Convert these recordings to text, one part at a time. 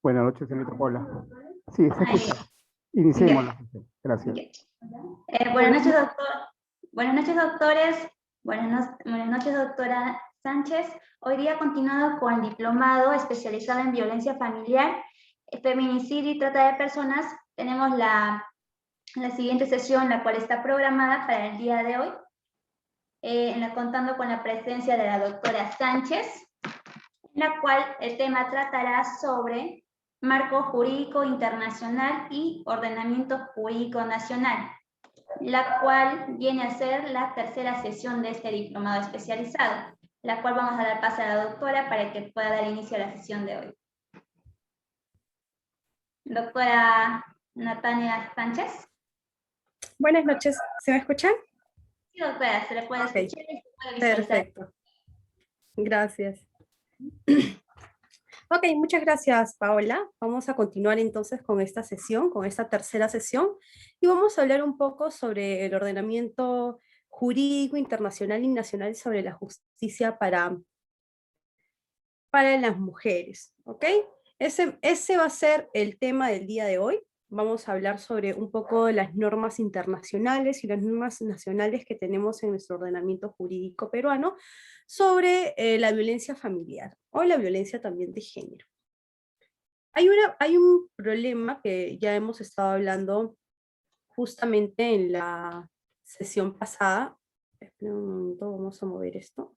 Buenas noches, señorita Paula. Sí, se Ahí. escucha. Iniciemos Ya. la sesión. Gracias. Buenas noches, doctor. Buenas noches, doctores. Buenas noches, doctora Sánchez. Hoy día continuado con el diplomado especializado en violencia familiar, feminicidio y trata de personas. Tenemos la siguiente sesión, la cual está programada para el día de hoy, contando con la presencia de la doctora Sánchez, en la cual el tema tratará sobre marco jurídico internacional y ordenamiento jurídico nacional, la cual viene a ser la tercera sesión de este diplomado especializado, la cual vamos a dar paso a la doctora para que pueda dar inicio a la sesión de hoy. Doctora Natania Sánchez. Buenas noches, ¿se me escuchan? Sí, doctora, se le puede escuchar y se puede visualizar. Perfecto. Gracias. Ok, muchas gracias, Paola. Vamos a continuar entonces con esta sesión, con esta tercera sesión, y vamos a hablar un poco sobre el ordenamiento jurídico internacional y nacional sobre la justicia para las mujeres, ¿ok? Ese va a ser el tema del día de hoy. Vamos a hablar sobre un poco de las normas internacionales y las normas nacionales que tenemos en nuestro ordenamiento jurídico peruano sobre la violencia familiar o la violencia también de género. Hay un problema que ya hemos estado hablando justamente en la sesión pasada. Espera un momento, vamos a mover esto.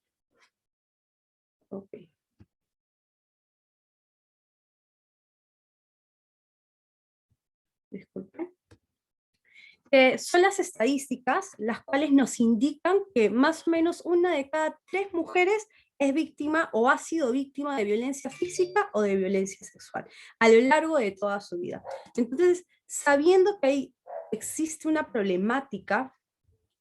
Ok. Disculpe. Son las estadísticas las cuales nos indican que más o menos 1 de cada 3 mujeres es víctima o ha sido víctima de violencia física o de violencia sexual a lo largo de toda su vida. Entonces, sabiendo que existe una problemática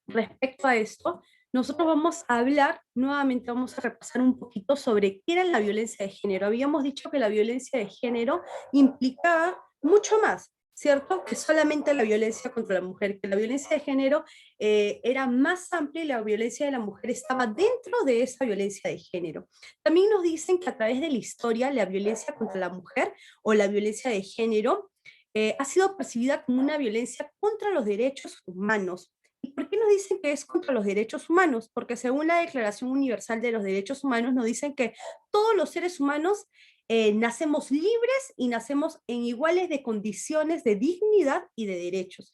respecto a esto, nosotros vamos a hablar, nuevamente vamos a repasar un poquito sobre qué era la violencia de género. Habíamos dicho que la violencia de género implicaba mucho más, ¿cierto? Que solamente la violencia contra la mujer, que la violencia de género era más amplia y la violencia de la mujer estaba dentro de esa violencia de género. También nos dicen que a través de la historia la violencia contra la mujer o la violencia de género ha sido percibida como una violencia contra los derechos humanos. ¿Y por qué nos dicen que es contra los derechos humanos? Porque según la Declaración Universal de los Derechos Humanos nos dicen que todos los seres humanos nacemos libres y nacemos en iguales de condiciones de dignidad y de derechos.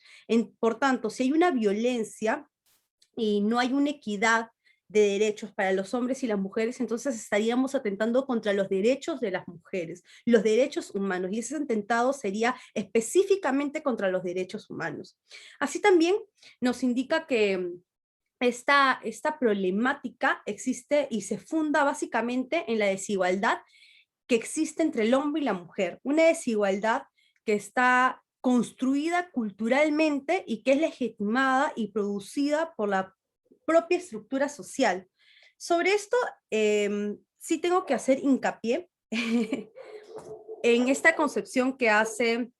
Por tanto, si hay una violencia y no hay una equidad de derechos para los hombres y las mujeres, entonces estaríamos atentando contra los derechos de las mujeres, los derechos humanos, y ese atentado sería específicamente contra los derechos humanos. Así también nos indica que esta problemática existe y se funda básicamente en la desigualdad que existe entre el hombre y la mujer, una desigualdad que está construida culturalmente y que es legitimada y producida por la propia estructura social. Sobre esto sí tengo que hacer hincapié en esta concepción que hace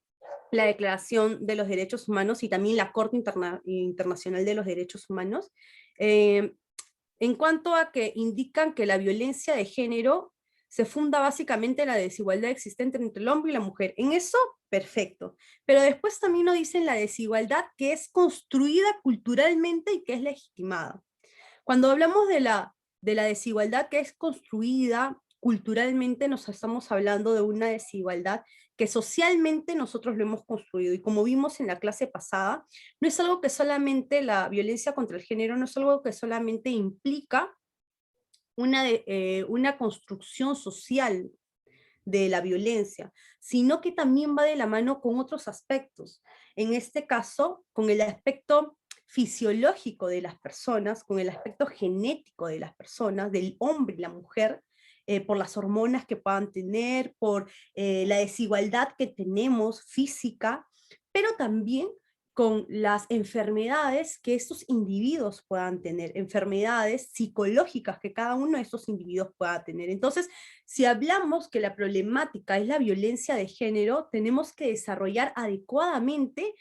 la Declaración de los Derechos Humanos y también la Corte Internacional de los Derechos Humanos, en cuanto a que indican que la violencia de género se funda básicamente en la desigualdad existente entre el hombre y la mujer. En eso, perfecto. Pero después también nos dicen la desigualdad que es construida culturalmente y que es legitimada. Cuando hablamos de la desigualdad que es construida culturalmente, nos estamos hablando de una desigualdad que socialmente nosotros lo hemos construido. Y como vimos en la clase pasada, no es algo que solamente la violencia contra el género, no es algo que solamente implica una construcción social de la violencia, sino que también va de la mano con otros aspectos. En este caso, con el aspecto fisiológico de las personas, con el aspecto genético de las personas, del hombre y la mujer, por las hormonas que puedan tener, por la desigualdad que tenemos física, pero también con las enfermedades que estos individuos puedan tener, enfermedades psicológicas que cada uno de estos individuos pueda tener. Entonces, si hablamos que la problemática es la violencia de género, tenemos que desarrollar adecuadamente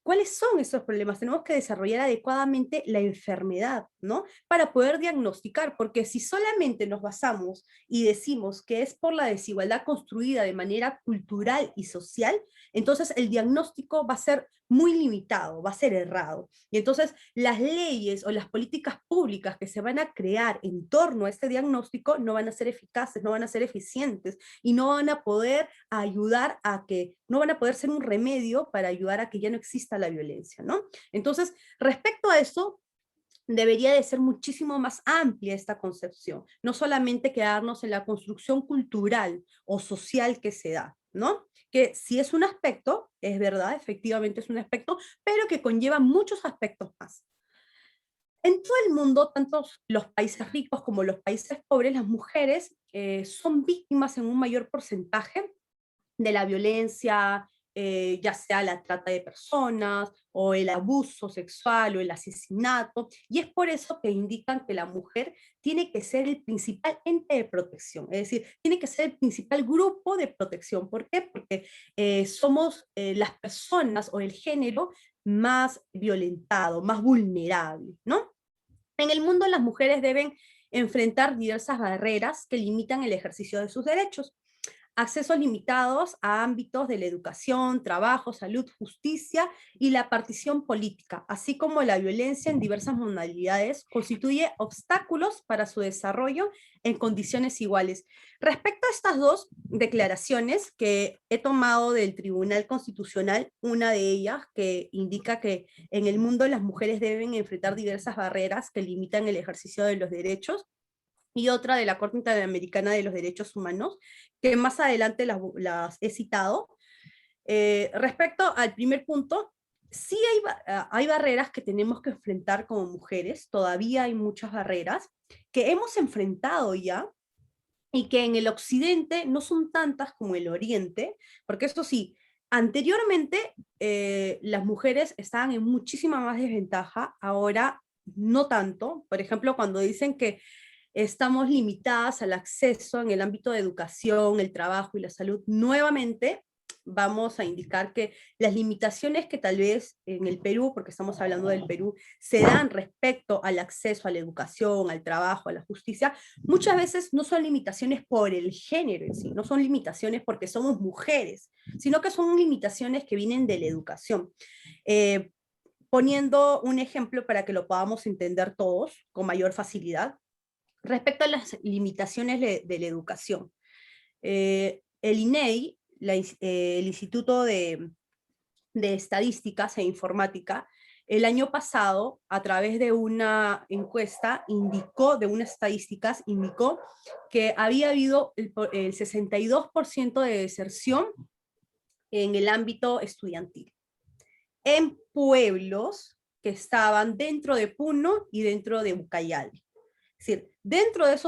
¿cuáles son esos problemas? Tenemos que desarrollar adecuadamente la enfermedad, ¿no? Para poder diagnosticar, porque si solamente nos basamos y decimos que es por la desigualdad construida de manera cultural y social, entonces el diagnóstico va a ser muy limitado, va a ser errado. Y entonces las leyes o las políticas públicas que se van a crear en torno a este diagnóstico no van a ser eficaces, no van a ser eficientes, y no van a poder ayudar a que, no van a poder ser un remedio para ayudar a que ya no exista la violencia, ¿no? Entonces, respecto a eso, debería de ser muchísimo más amplia esta concepción, no solamente quedarnos en la construcción cultural o social que se da, ¿no? Que si es un aspecto, es verdad, efectivamente es un aspecto, pero que conlleva muchos aspectos más. En todo el mundo, tanto los países ricos como los países pobres, las mujeres son víctimas en un mayor porcentaje de la violencia, ya sea la trata de personas, o el abuso sexual, o el asesinato, y es por eso que indican que la mujer tiene que ser el principal ente de protección, es decir, tiene que ser el principal grupo de protección. ¿Por qué? Porque somos las personas o el género más violentado, más vulnerable, ¿no? En el mundo las mujeres deben enfrentar diversas barreras que limitan el ejercicio de sus derechos. Accesos limitados a ámbitos de la educación, trabajo, salud, justicia y la partición política, así como la violencia en diversas modalidades, constituye obstáculos para su desarrollo en condiciones iguales. Respecto a estas dos declaraciones que he tomado del Tribunal Constitucional, una de ellas que indica que en el mundo las mujeres deben enfrentar diversas barreras que limitan el ejercicio de los derechos, y otra de la Corte Interamericana de los Derechos Humanos, que más adelante las he citado. Respecto al primer punto, sí hay barreras que tenemos que enfrentar como mujeres, todavía hay muchas barreras que hemos enfrentado ya, y que en el occidente no son tantas como el oriente, porque eso sí, anteriormente las mujeres estaban en muchísima más desventaja, ahora no tanto. Por ejemplo, cuando dicen que estamos limitadas al acceso en el ámbito de educación, el trabajo y la salud, nuevamente vamos a indicar que las limitaciones que tal vez en el Perú, porque estamos hablando del Perú, se dan respecto al acceso a la educación, al trabajo, a la justicia, muchas veces no son limitaciones por el género en sí, no son limitaciones porque somos mujeres, sino que son limitaciones que vienen de la educación. Poniendo un ejemplo para que lo podamos entender todos con mayor facilidad, respecto a las limitaciones de la educación. El INEI, el Instituto de Estadísticas e Informática, el año pasado, a través de una encuesta, de unas estadísticas, indicó que había habido el 62% de deserción en el ámbito estudiantil, en pueblos que estaban dentro de Puno y dentro de Ucayali. Es decir, dentro de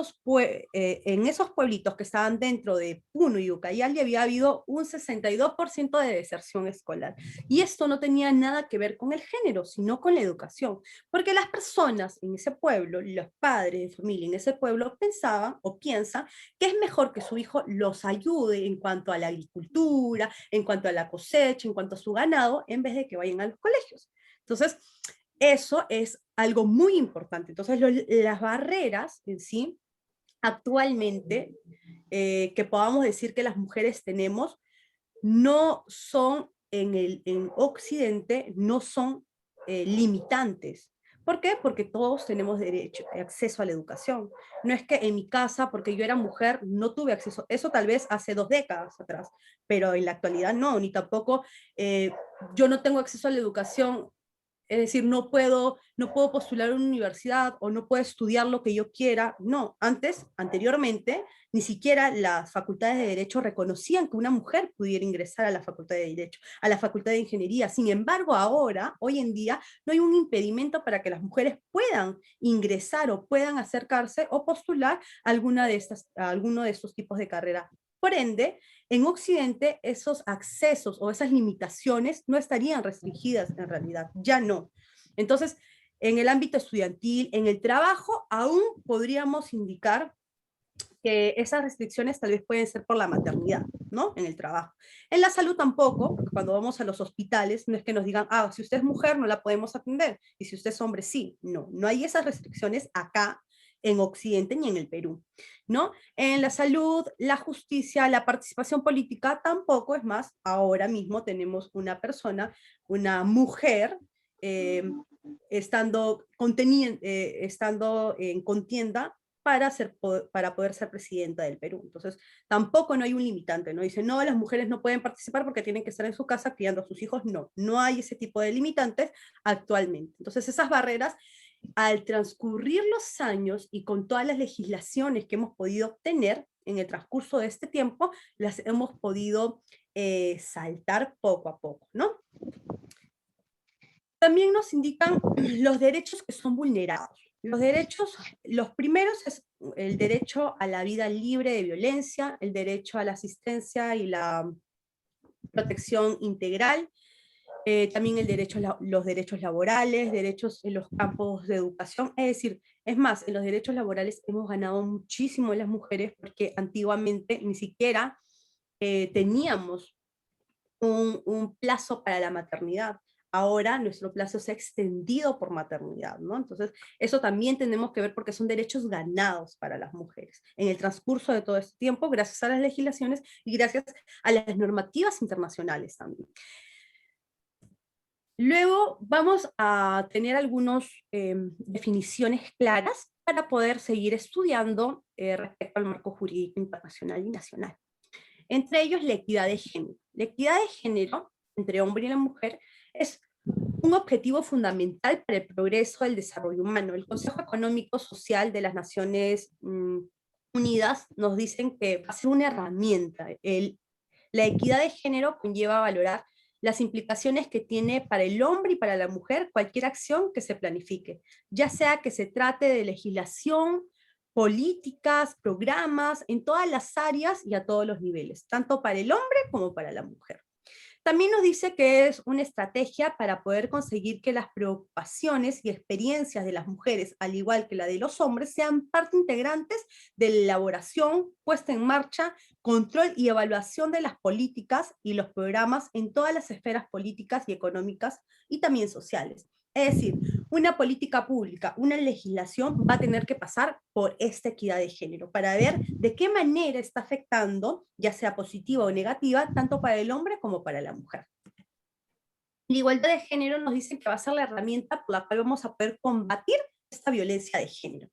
en esos pueblitos que estaban dentro de Puno y Ucayali había habido un 62% de deserción escolar. Y esto no tenía nada que ver con el género, sino con la educación. Porque las personas en ese pueblo, los padres de familia en ese pueblo, pensaban o piensan que es mejor que su hijo los ayude en cuanto a la agricultura, en cuanto a la cosecha, en cuanto a su ganado, en vez de que vayan a los colegios. Entonces, eso es algo muy importante. Entonces, las barreras en sí, actualmente, que podamos decir que las mujeres tenemos, no son en Occidente, no son limitantes. ¿Por qué? Porque todos tenemos derecho, acceso a la educación. No es que en mi casa, porque yo era mujer, no tuve acceso. Eso tal vez hace 2 décadas atrás, pero en la actualidad no, ni tampoco yo no tengo acceso a la educación. Es decir, no puedo postular a una universidad o no puedo estudiar lo que yo quiera. No, anteriormente, ni siquiera las facultades de Derecho reconocían que una mujer pudiera ingresar a la facultad de Derecho, a la facultad de Ingeniería. Sin embargo, ahora, hoy en día, no hay un impedimento para que las mujeres puedan ingresar o puedan acercarse o postular a alguno de estos tipos de carrera. Por ende, en Occidente esos accesos o esas limitaciones no estarían restringidas en realidad, ya no. Entonces, en el ámbito estudiantil, en el trabajo, aún podríamos indicar que esas restricciones tal vez pueden ser por la maternidad, ¿no? En el trabajo. En la salud tampoco, porque cuando vamos a los hospitales no es que nos digan, ah, si usted es mujer no la podemos atender, y si usted es hombre sí. No, no hay esas restricciones acá en Occidente ni en el Perú, ¿no? En la salud, la justicia, la participación política tampoco, es más, ahora mismo tenemos una persona, una mujer, estando en contienda para poder ser presidenta del Perú. Entonces, tampoco no hay un limitante, ¿no? Dicen, no, las mujeres no pueden participar porque tienen que estar en su casa criando a sus hijos. No, no hay ese tipo de limitantes actualmente. Entonces, esas barreras, al transcurrir los años y con todas las legislaciones que hemos podido obtener en el transcurso de este tiempo, las hemos podido saltar poco a poco, ¿no? También nos indican los derechos que son vulnerados. Los derechos, los primeros es el derecho a la vida libre de violencia, el derecho a la asistencia y la protección integral, también el derecho, los derechos laborales, derechos en los campos de educación, es decir, es más, en los derechos laborales hemos ganado muchísimo las mujeres porque antiguamente ni siquiera teníamos un plazo para la maternidad. Ahora nuestro plazo se ha extendido por maternidad, ¿no? Entonces, eso también tenemos que ver porque son derechos ganados para las mujeres en el transcurso de todo este tiempo, gracias a las legislaciones y gracias a las normativas internacionales también. Luego vamos a tener algunas definiciones claras para poder seguir estudiando respecto al marco jurídico internacional y nacional. Entre ellos, la equidad de género. La equidad de género entre hombre y la mujer es un objetivo fundamental para el progreso del desarrollo humano. El Consejo Económico Social de las Naciones Unidas nos dicen que va a ser una herramienta. La equidad de género conlleva a valorar las implicaciones que tiene para el hombre y para la mujer cualquier acción que se planifique, ya sea que se trate de legislación, políticas, programas, en todas las áreas y a todos los niveles, tanto para el hombre como para la mujer. También nos dice que es una estrategia para poder conseguir que las preocupaciones y experiencias de las mujeres, al igual que la de los hombres, sean parte integrantes de la elaboración, puesta en marcha, control y evaluación de las políticas y los programas en todas las esferas políticas y económicas y también sociales. Es decir, una política pública, una legislación va a tener que pasar por esta equidad de género para ver de qué manera está afectando, ya sea positiva o negativa, tanto para el hombre como para la mujer. La igualdad de género nos dice que va a ser la herramienta por la cual vamos a poder combatir esta violencia de género.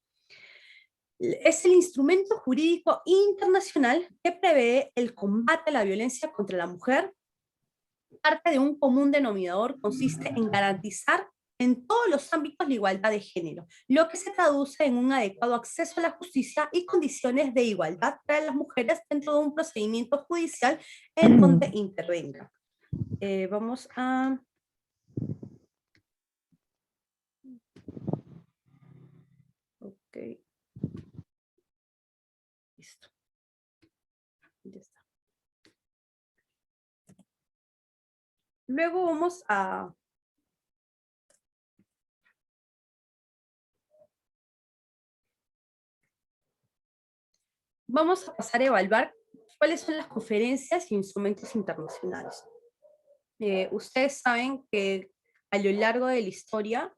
Es el instrumento jurídico internacional que prevé el combate a la violencia contra la mujer. Parte de un común denominador consiste en garantizar en todos los ámbitos la igualdad de género, lo que se traduce en un adecuado acceso a la justicia y condiciones de igualdad para las mujeres dentro de un procedimiento judicial en donde intervenga. Vamos a... Ok. Listo. Ya está. Luego vamos a... Vamos a pasar a evaluar cuáles son las conferencias y instrumentos internacionales. Ustedes saben que a lo largo de la historia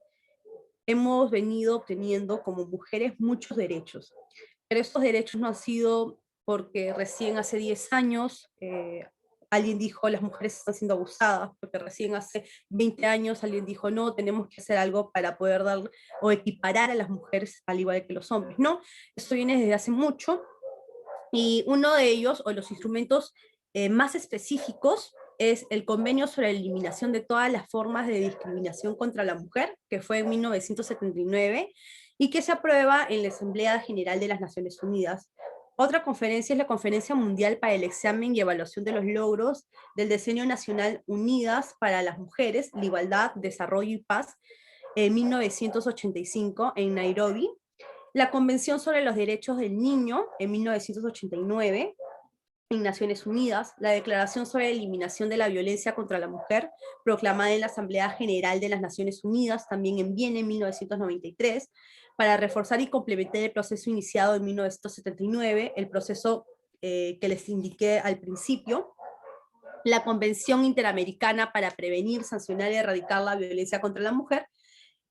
hemos venido obteniendo como mujeres muchos derechos, pero estos derechos no han sido porque recién hace 10 años alguien dijo las mujeres están siendo abusadas, porque recién hace 20 años alguien dijo no, tenemos que hacer algo para poder dar o equiparar a las mujeres al igual que los hombres, ¿no? Esto viene desde hace mucho. Y uno de ellos, o los instrumentos más específicos, es el Convenio sobre la Eliminación de todas las formas de discriminación contra la mujer, que fue en 1979, y que se aprueba en la Asamblea General de las Naciones Unidas. Otra conferencia es la Conferencia Mundial para el Examen y Evaluación de los Logros del Decenio Nacional Unidas para las Mujeres, la Igualdad, Desarrollo y Paz, en 1985, en Nairobi. La Convención sobre los Derechos del Niño, en 1989, en Naciones Unidas, la Declaración sobre la Eliminación de la Violencia contra la Mujer, proclamada en la Asamblea General de las Naciones Unidas, también en Viena, en 1993, para reforzar y complementar el proceso iniciado en 1979, el proceso que les indiqué al principio, la Convención Interamericana para Prevenir, Sancionar y Erradicar la Violencia contra la Mujer,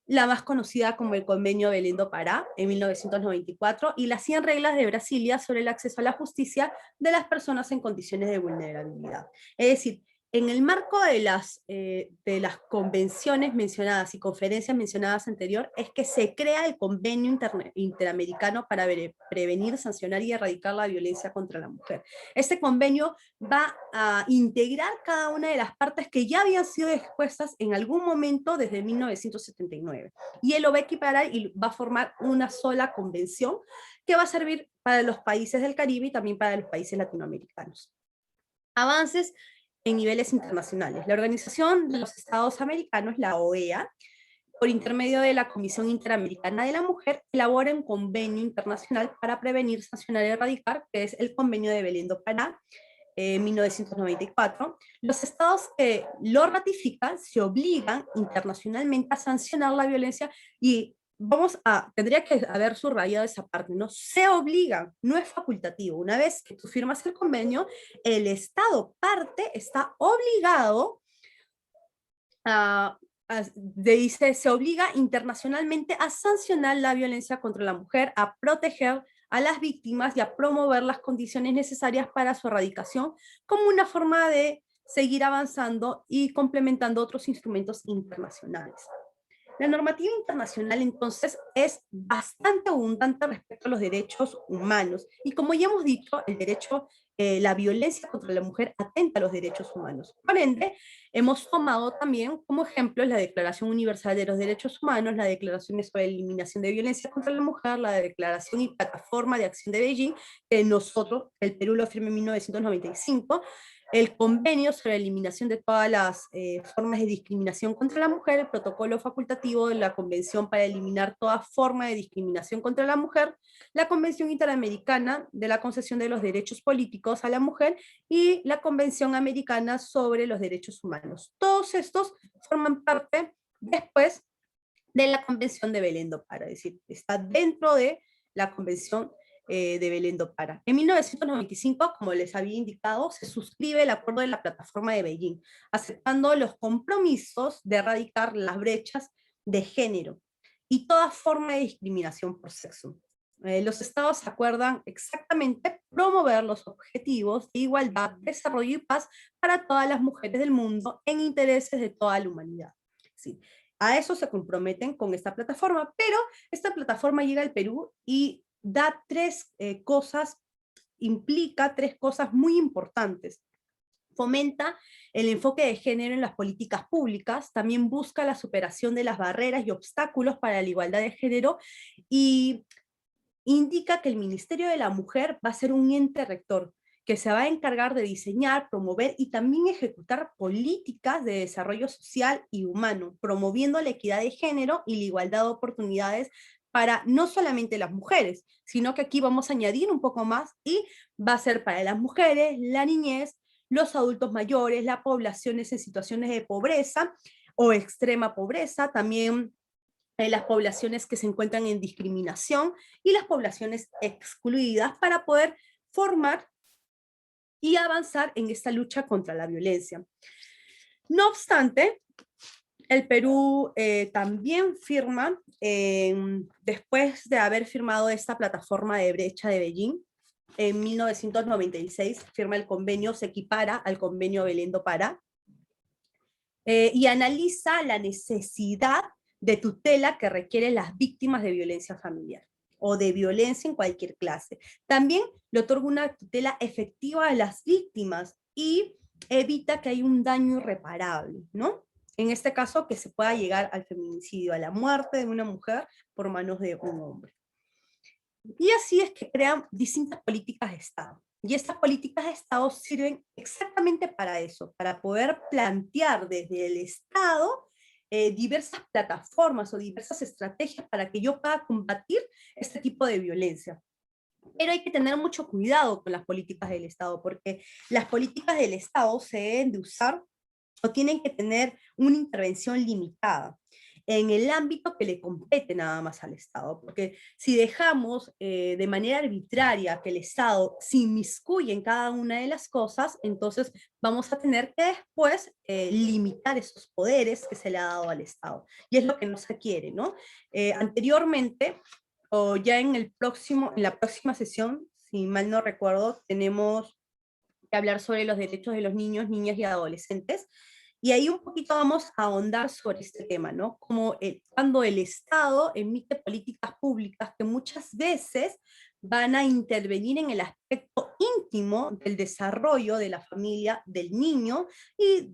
la más conocida como el Convenio Belém do Pará, en 1994, y las 100 reglas de Brasilia sobre el acceso a la justicia de las personas en condiciones de vulnerabilidad. Es decir, en el marco de las convenciones mencionadas y conferencias mencionadas anterior, es que se crea el Convenio Interamericano para prevenir, sancionar y erradicar la violencia contra la mujer. Este convenio va a integrar cada una de las partes que ya habían sido expuestas en algún momento desde 1979. Y él lo va a equiparar y va a formar una sola convención que va a servir para los países del Caribe y también para los países latinoamericanos. Avances en niveles internacionales. La Organización de los Estados Americanos, la OEA, por intermedio de la Comisión Interamericana de la Mujer, elabora un convenio internacional para prevenir, sancionar y erradicar, que es el Convenio de Belém do Pará, 1994. Los estados que lo ratifican se obligan internacionalmente a sancionar la violencia y tendría que haber subrayado esa parte, ¿no? Se obligan, no es facultativo. Una vez que tú firmas el convenio, el estado parte está obligado dice, se obliga internacionalmente a sancionar la violencia contra la mujer, a proteger a las víctimas y a promover las condiciones necesarias para su erradicación como una forma de seguir avanzando y complementando otros instrumentos internacionales. La normativa internacional entonces es bastante abundante respecto a los derechos humanos y como ya hemos dicho, la violencia contra la mujer atenta a los derechos humanos. Por ende, hemos tomado también como ejemplo la Declaración Universal de los Derechos Humanos, la Declaración sobre la Eliminación de Violencia contra la Mujer, la Declaración y Plataforma de Acción de Beijing, que nosotros, el Perú lo firmó en 1995, el Convenio sobre la Eliminación de todas las formas de discriminación contra la mujer, el Protocolo Facultativo de la Convención para eliminar toda forma de discriminación contra la mujer, la Convención Interamericana de la Concesión de los Derechos Políticos a la Mujer y la Convención Americana sobre los Derechos Humanos. Todos estos forman parte después de la Convención de Belém do Pará, es decir, está dentro de la Convención de Belém do Pará. En 1995, como les había indicado, se suscribe el Acuerdo de la Plataforma de Beijing, aceptando los compromisos de erradicar las brechas de género y toda forma de discriminación por sexo. Los estados acuerdan exactamente promover los objetivos de igualdad, desarrollo y paz para todas las mujeres del mundo en intereses de toda la humanidad. Sí. A eso se comprometen con esta plataforma, pero esta plataforma llega al Perú y da implica tres cosas muy importantes. Fomenta el enfoque de género en las políticas públicas, también busca la superación de las barreras y obstáculos para la igualdad de género y indica que el Ministerio de la Mujer va a ser un ente rector que se va a encargar de diseñar, promover y también ejecutar políticas de desarrollo social y humano, promoviendo la equidad de género y la igualdad de oportunidades para no solamente las mujeres, sino que aquí vamos a añadir un poco más y va a ser para las mujeres, la niñez, los adultos mayores, las poblaciones en situaciones de pobreza o extrema pobreza, también las poblaciones que se encuentran en discriminación y las poblaciones excluidas para poder formar y avanzar en esta lucha contra la violencia. No obstante, el Perú también firma, después de haber firmado esta plataforma de brecha de Beijing, en 1996 firma el convenio, se equipara al convenio Belém do Pará, y analiza la necesidad de tutela que requieren las víctimas de violencia familiar o de violencia en cualquier clase. También le otorga una tutela efectiva a las víctimas y evita que haya un daño irreparable, ¿no? En este caso, que se pueda llegar al feminicidio, a la muerte de una mujer por manos de un hombre. Y así es que crean distintas políticas de Estado. Y estas políticas de Estado sirven exactamente para eso, para poder plantear desde el Estado diversas plataformas o diversas estrategias para que yo pueda combatir este tipo de violencia. Pero hay que tener mucho cuidado con las políticas del Estado, porque las políticas del Estado se deben de usar o tienen que tener una intervención limitada. en el ámbito que le compete nada más al Estado, porque si dejamos de manera arbitraria que el Estado se inmiscuye en cada una de las cosas, entonces vamos a tener que después limitar esos poderes que se le ha dado al Estado, y es lo que no se quiere, ¿no? Anteriormente, o ya en la próxima sesión, si mal no recuerdo, tenemos que hablar sobre los derechos de los niños, niñas y adolescentes, y ahí un poquito vamos a ahondar sobre este tema, ¿no? Como cuando el Estado emite políticas públicas que muchas veces van a intervenir en el aspecto íntimo del desarrollo de la familia, del niño y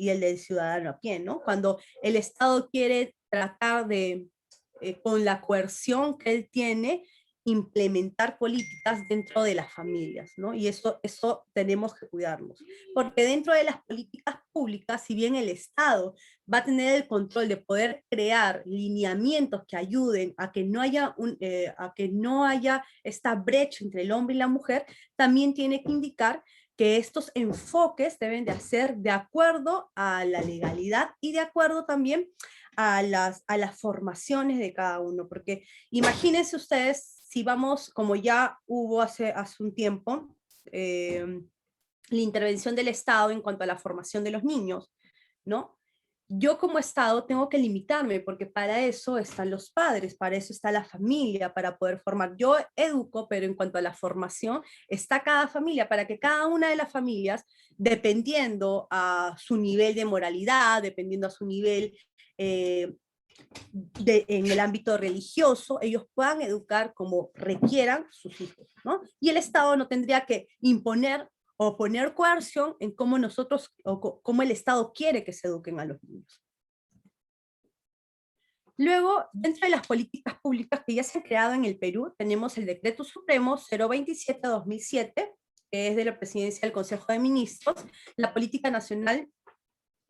el del ciudadano a pie, ¿no? Cuando el Estado quiere tratar de, con la coerción que él tiene, implementar políticas dentro de las familias, ¿no? Y eso tenemos que cuidarnos. Porque dentro de las políticas públicas, si bien el Estado va a tener el control de poder crear lineamientos que ayuden a que no haya esta brecha entre el hombre y la mujer, también tiene que indicar que estos enfoques deben de hacer de acuerdo a la legalidad y de acuerdo también a las formaciones de cada uno, porque imagínense ustedes si vamos, como ya hubo hace un tiempo, la intervención del Estado en cuanto a la formación de los niños, ¿no? Yo como Estado tengo que limitarme, porque para eso están los padres, para eso está la familia, para poder formar. Yo educo, pero en cuanto a la formación, está cada familia, para que cada una de las familias, dependiendo a su nivel de moralidad, dependiendo a su nivel en el ámbito religioso, ellos puedan educar como requieran sus hijos, ¿no? Y el Estado no tendría que imponer o poner coerción en cómo nosotros, o cómo el Estado quiere que se eduquen a los niños. Luego, dentro de las políticas públicas que ya se han creado en el Perú, tenemos el Decreto Supremo 027/2007, que es de la Presidencia del Consejo de Ministros, la Política Nacional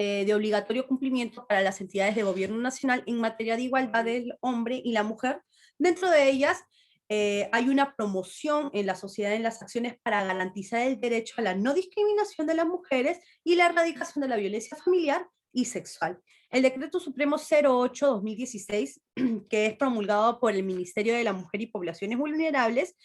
de obligatorio cumplimiento para las entidades de gobierno nacional en materia de igualdad del hombre y la mujer. Dentro de ellas hay una promoción en la sociedad en las acciones para garantizar el derecho a la no discriminación de las mujeres y la erradicación de la violencia familiar y sexual. El Decreto Supremo 08/2016, que es promulgado por el Ministerio de la Mujer y Poblaciones Vulnerables,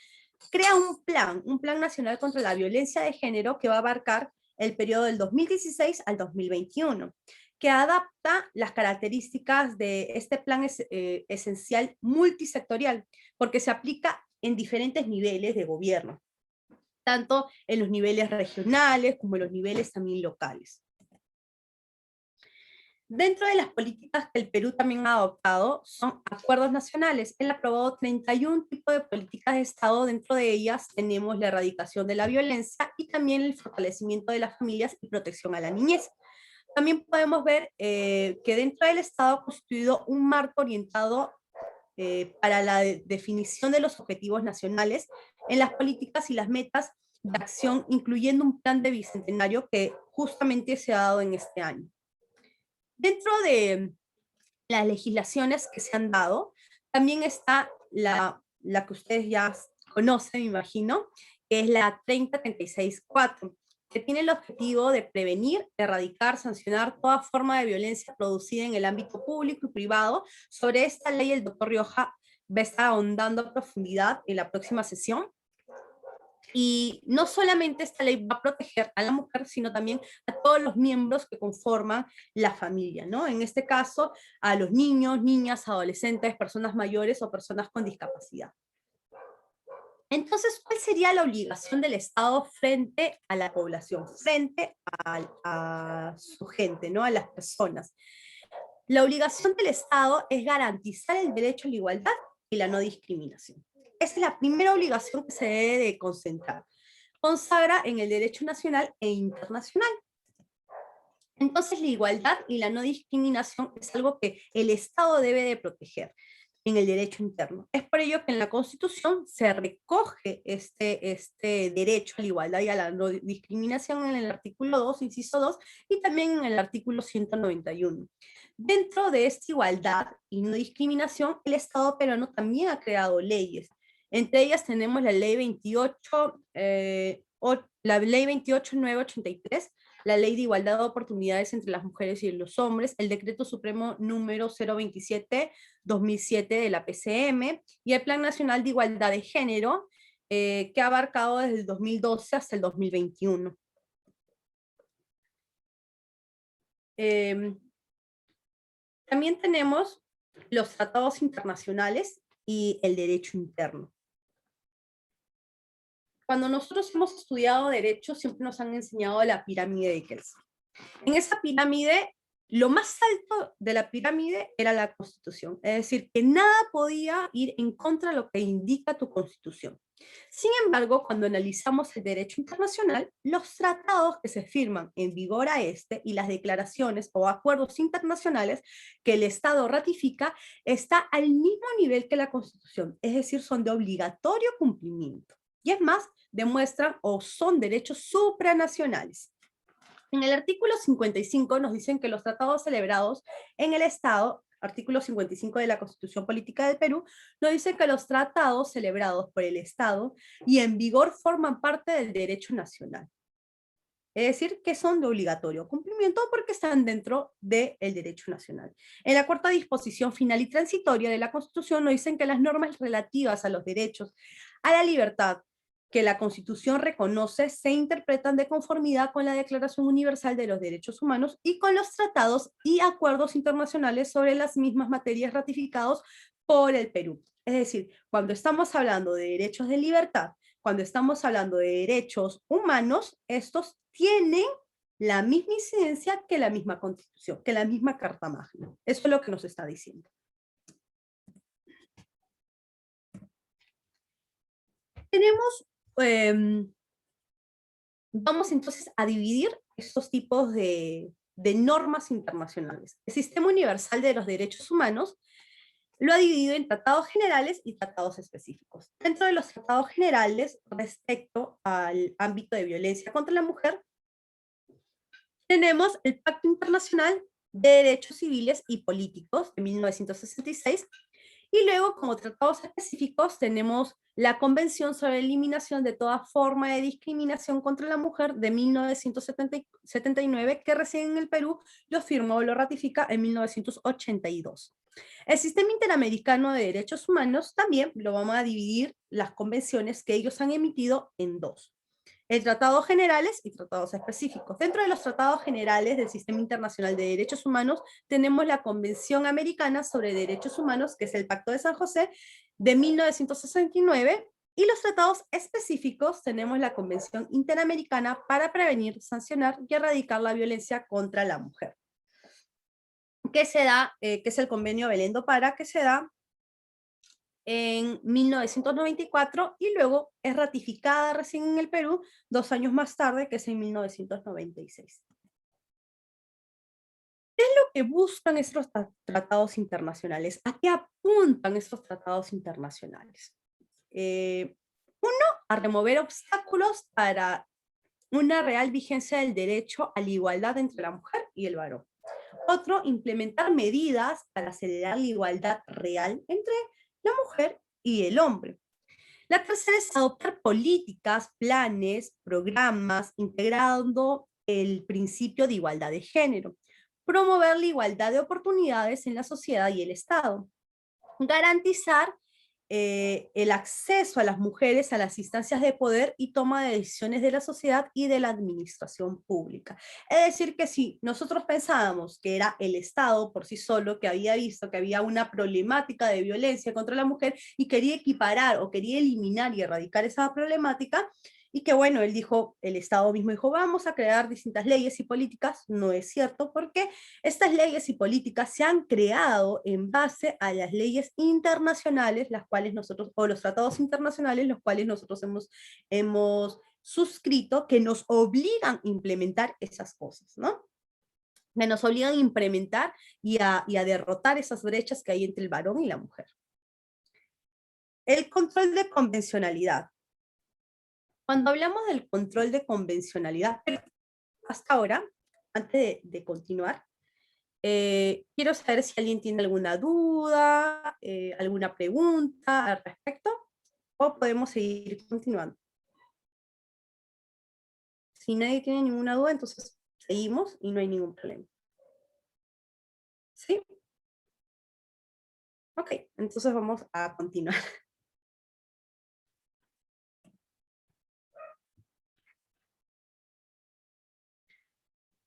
crea un plan nacional contra la violencia de género que va a abarcar el periodo del 2016 al 2021, que adapta las características de este plan esencial multisectorial, porque se aplica en diferentes niveles de gobierno, tanto en los niveles regionales como en los niveles también locales. Dentro de las políticas que el Perú también ha adoptado son acuerdos nacionales. Él ha aprobado 31 tipos de políticas de Estado. Dentro de ellas tenemos la erradicación de la violencia y también el fortalecimiento de las familias y protección a la niñez. También podemos ver que dentro del Estado ha constituido un marco orientado para la definición de los objetivos nacionales en las políticas y las metas de acción, incluyendo un plan de bicentenario que justamente se ha dado en este año. Dentro de las legislaciones que se han dado, también está la que ustedes ya conocen, me imagino, que es la 3036-4, que tiene el objetivo de prevenir, erradicar, sancionar toda forma de violencia producida en el ámbito público y privado. Sobre esta ley el doctor Rioja va a estar ahondando a profundidad en la próxima sesión. Y no solamente esta ley va a proteger a la mujer, sino también a todos los miembros que conforman la familia, ¿no? En este caso, a los niños, niñas, adolescentes, personas mayores o personas con discapacidad. Entonces, ¿cuál sería la obligación del Estado frente a la población, frente a su gente, ¿no? A las personas? La obligación del Estado es garantizar el derecho a la igualdad y la no discriminación. Esa es la primera obligación que se debe de concentrar. Consagra en el derecho nacional e internacional. Entonces, la igualdad y la no discriminación es algo que el Estado debe de proteger en el derecho interno. Es por ello que en la Constitución se recoge este derecho a la igualdad y a la no discriminación en el artículo 2, inciso 2, y también en el artículo 191. Dentro de esta igualdad y no discriminación, el Estado peruano también ha creado leyes. Entre ellas tenemos la ley 28, la ley 28.983, la Ley de Igualdad de Oportunidades entre las Mujeres y los Hombres, el Decreto Supremo número 027/2007 de la PCM, y el Plan Nacional de Igualdad de Género, que ha abarcado desde el 2012 hasta el 2021. También tenemos los tratados internacionales y el derecho interno. Cuando nosotros hemos estudiado derecho, siempre nos han enseñado la pirámide de Kelsen. En esa pirámide, lo más alto de la pirámide era la Constitución, es decir, que nada podía ir en contra de lo que indica tu Constitución. Sin embargo, cuando analizamos el derecho internacional, los tratados que se firman en vigor a este y las declaraciones o acuerdos internacionales que el Estado ratifica está al mismo nivel que la Constitución, es decir, son de obligatorio cumplimiento. Y es más, demuestran o son derechos supranacionales. En el artículo 55 nos dicen que los tratados celebrados en el Estado, artículo 55 de la Constitución Política del Perú, nos dice que los tratados celebrados por el Estado y en vigor forman parte del derecho nacional. Es decir, que son de obligatorio cumplimiento porque están dentro del derecho nacional. En la cuarta disposición final y transitoria de la Constitución nos dicen que las normas relativas a los derechos, a la libertad, que la Constitución reconoce se interpretan de conformidad con la Declaración Universal de los Derechos Humanos y con los tratados y acuerdos internacionales sobre las mismas materias ratificados por el Perú. Es decir, cuando estamos hablando de derechos de libertad, cuando estamos hablando de derechos humanos, estos tienen la misma incidencia que la misma Constitución, que la misma Carta Magna. Eso es lo que nos está diciendo. Tenemos vamos entonces a dividir estos tipos de normas internacionales. El Sistema Universal de los Derechos Humanos lo ha dividido en tratados generales y tratados específicos. Dentro de los tratados generales, respecto al ámbito de violencia contra la mujer, tenemos el Pacto Internacional de Derechos Civiles y Políticos de 1966, y luego, como tratados específicos, tenemos la Convención sobre la Eliminación de toda forma de discriminación contra la mujer de 1979, que recién en el Perú lo firmó o lo ratifica en 1982. El Sistema Interamericano de Derechos Humanos también lo vamos a dividir las convenciones que ellos han emitido en dos. El tratados generales y tratados específicos. Dentro de los tratados generales del Sistema Internacional de Derechos Humanos tenemos la Convención Americana sobre Derechos Humanos, que es el Pacto de San José, de 1969, y los tratados específicos tenemos la Convención Interamericana para prevenir, sancionar y erradicar la violencia contra la mujer, que se da, que es el Convenio Belén do Pará, que se da en 1994 y luego es ratificada recién en el Perú 2 años más tarde, que es en 1996. ¿Qué es lo que buscan estos tratados internacionales? ¿A qué apuntan estos tratados internacionales? Uno, a remover obstáculos para una real vigencia del derecho a la igualdad entre la mujer y el varón. Otro, implementar medidas para acelerar la igualdad real entre la mujer y el hombre. La tercera es adoptar políticas, planes, programas, integrando el principio de igualdad de género. Promover la igualdad de oportunidades en la sociedad y el Estado. Garantizar el acceso a las mujeres a las instancias de poder y toma de decisiones de la sociedad y de la administración pública. Es decir, que si nosotros pensábamos que era el Estado por sí solo que había visto que había una problemática de violencia contra la mujer y quería equiparar o quería eliminar y erradicar esa problemática, y que bueno, él dijo, el Estado mismo dijo, vamos a crear distintas leyes y políticas, no es cierto, porque estas leyes y políticas se han creado en base a las leyes internacionales, las cuales nosotros, o los tratados internacionales, los cuales nosotros hemos suscrito, que nos obligan a implementar esas cosas, ¿no? Que nos obligan a implementar y a derrotar esas brechas que hay entre el varón y la mujer. El control de convencionalidad. Cuando hablamos del control de convencionalidad, hasta ahora, antes de continuar, quiero saber si alguien tiene alguna duda, alguna pregunta al respecto, o podemos seguir continuando. Si nadie tiene ninguna duda, entonces Seguimos y no hay ningún problema. ¿Sí? Ok, entonces vamos a continuar.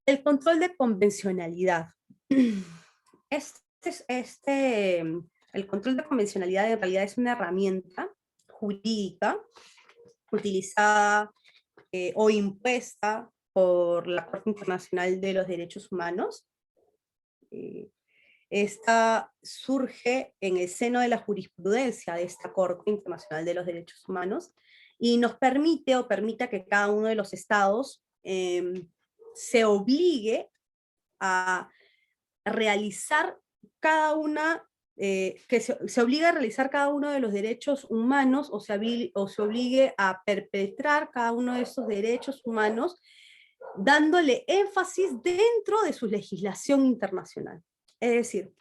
El control de convencionalidad. El control de convencionalidad en realidad es una herramienta jurídica utilizada o impuesta por la Corte Internacional de los Derechos Humanos. Esta surge en el seno de la jurisprudencia de esta Corte Internacional de los Derechos Humanos y nos permite o permita que cada uno de los estados se obligue a realizar cada una, que se obliga a realizar cada uno de los derechos humanos o se obligue a perpetrar cada uno de esos derechos humanos, dándole énfasis dentro de su legislación internacional. Es decir,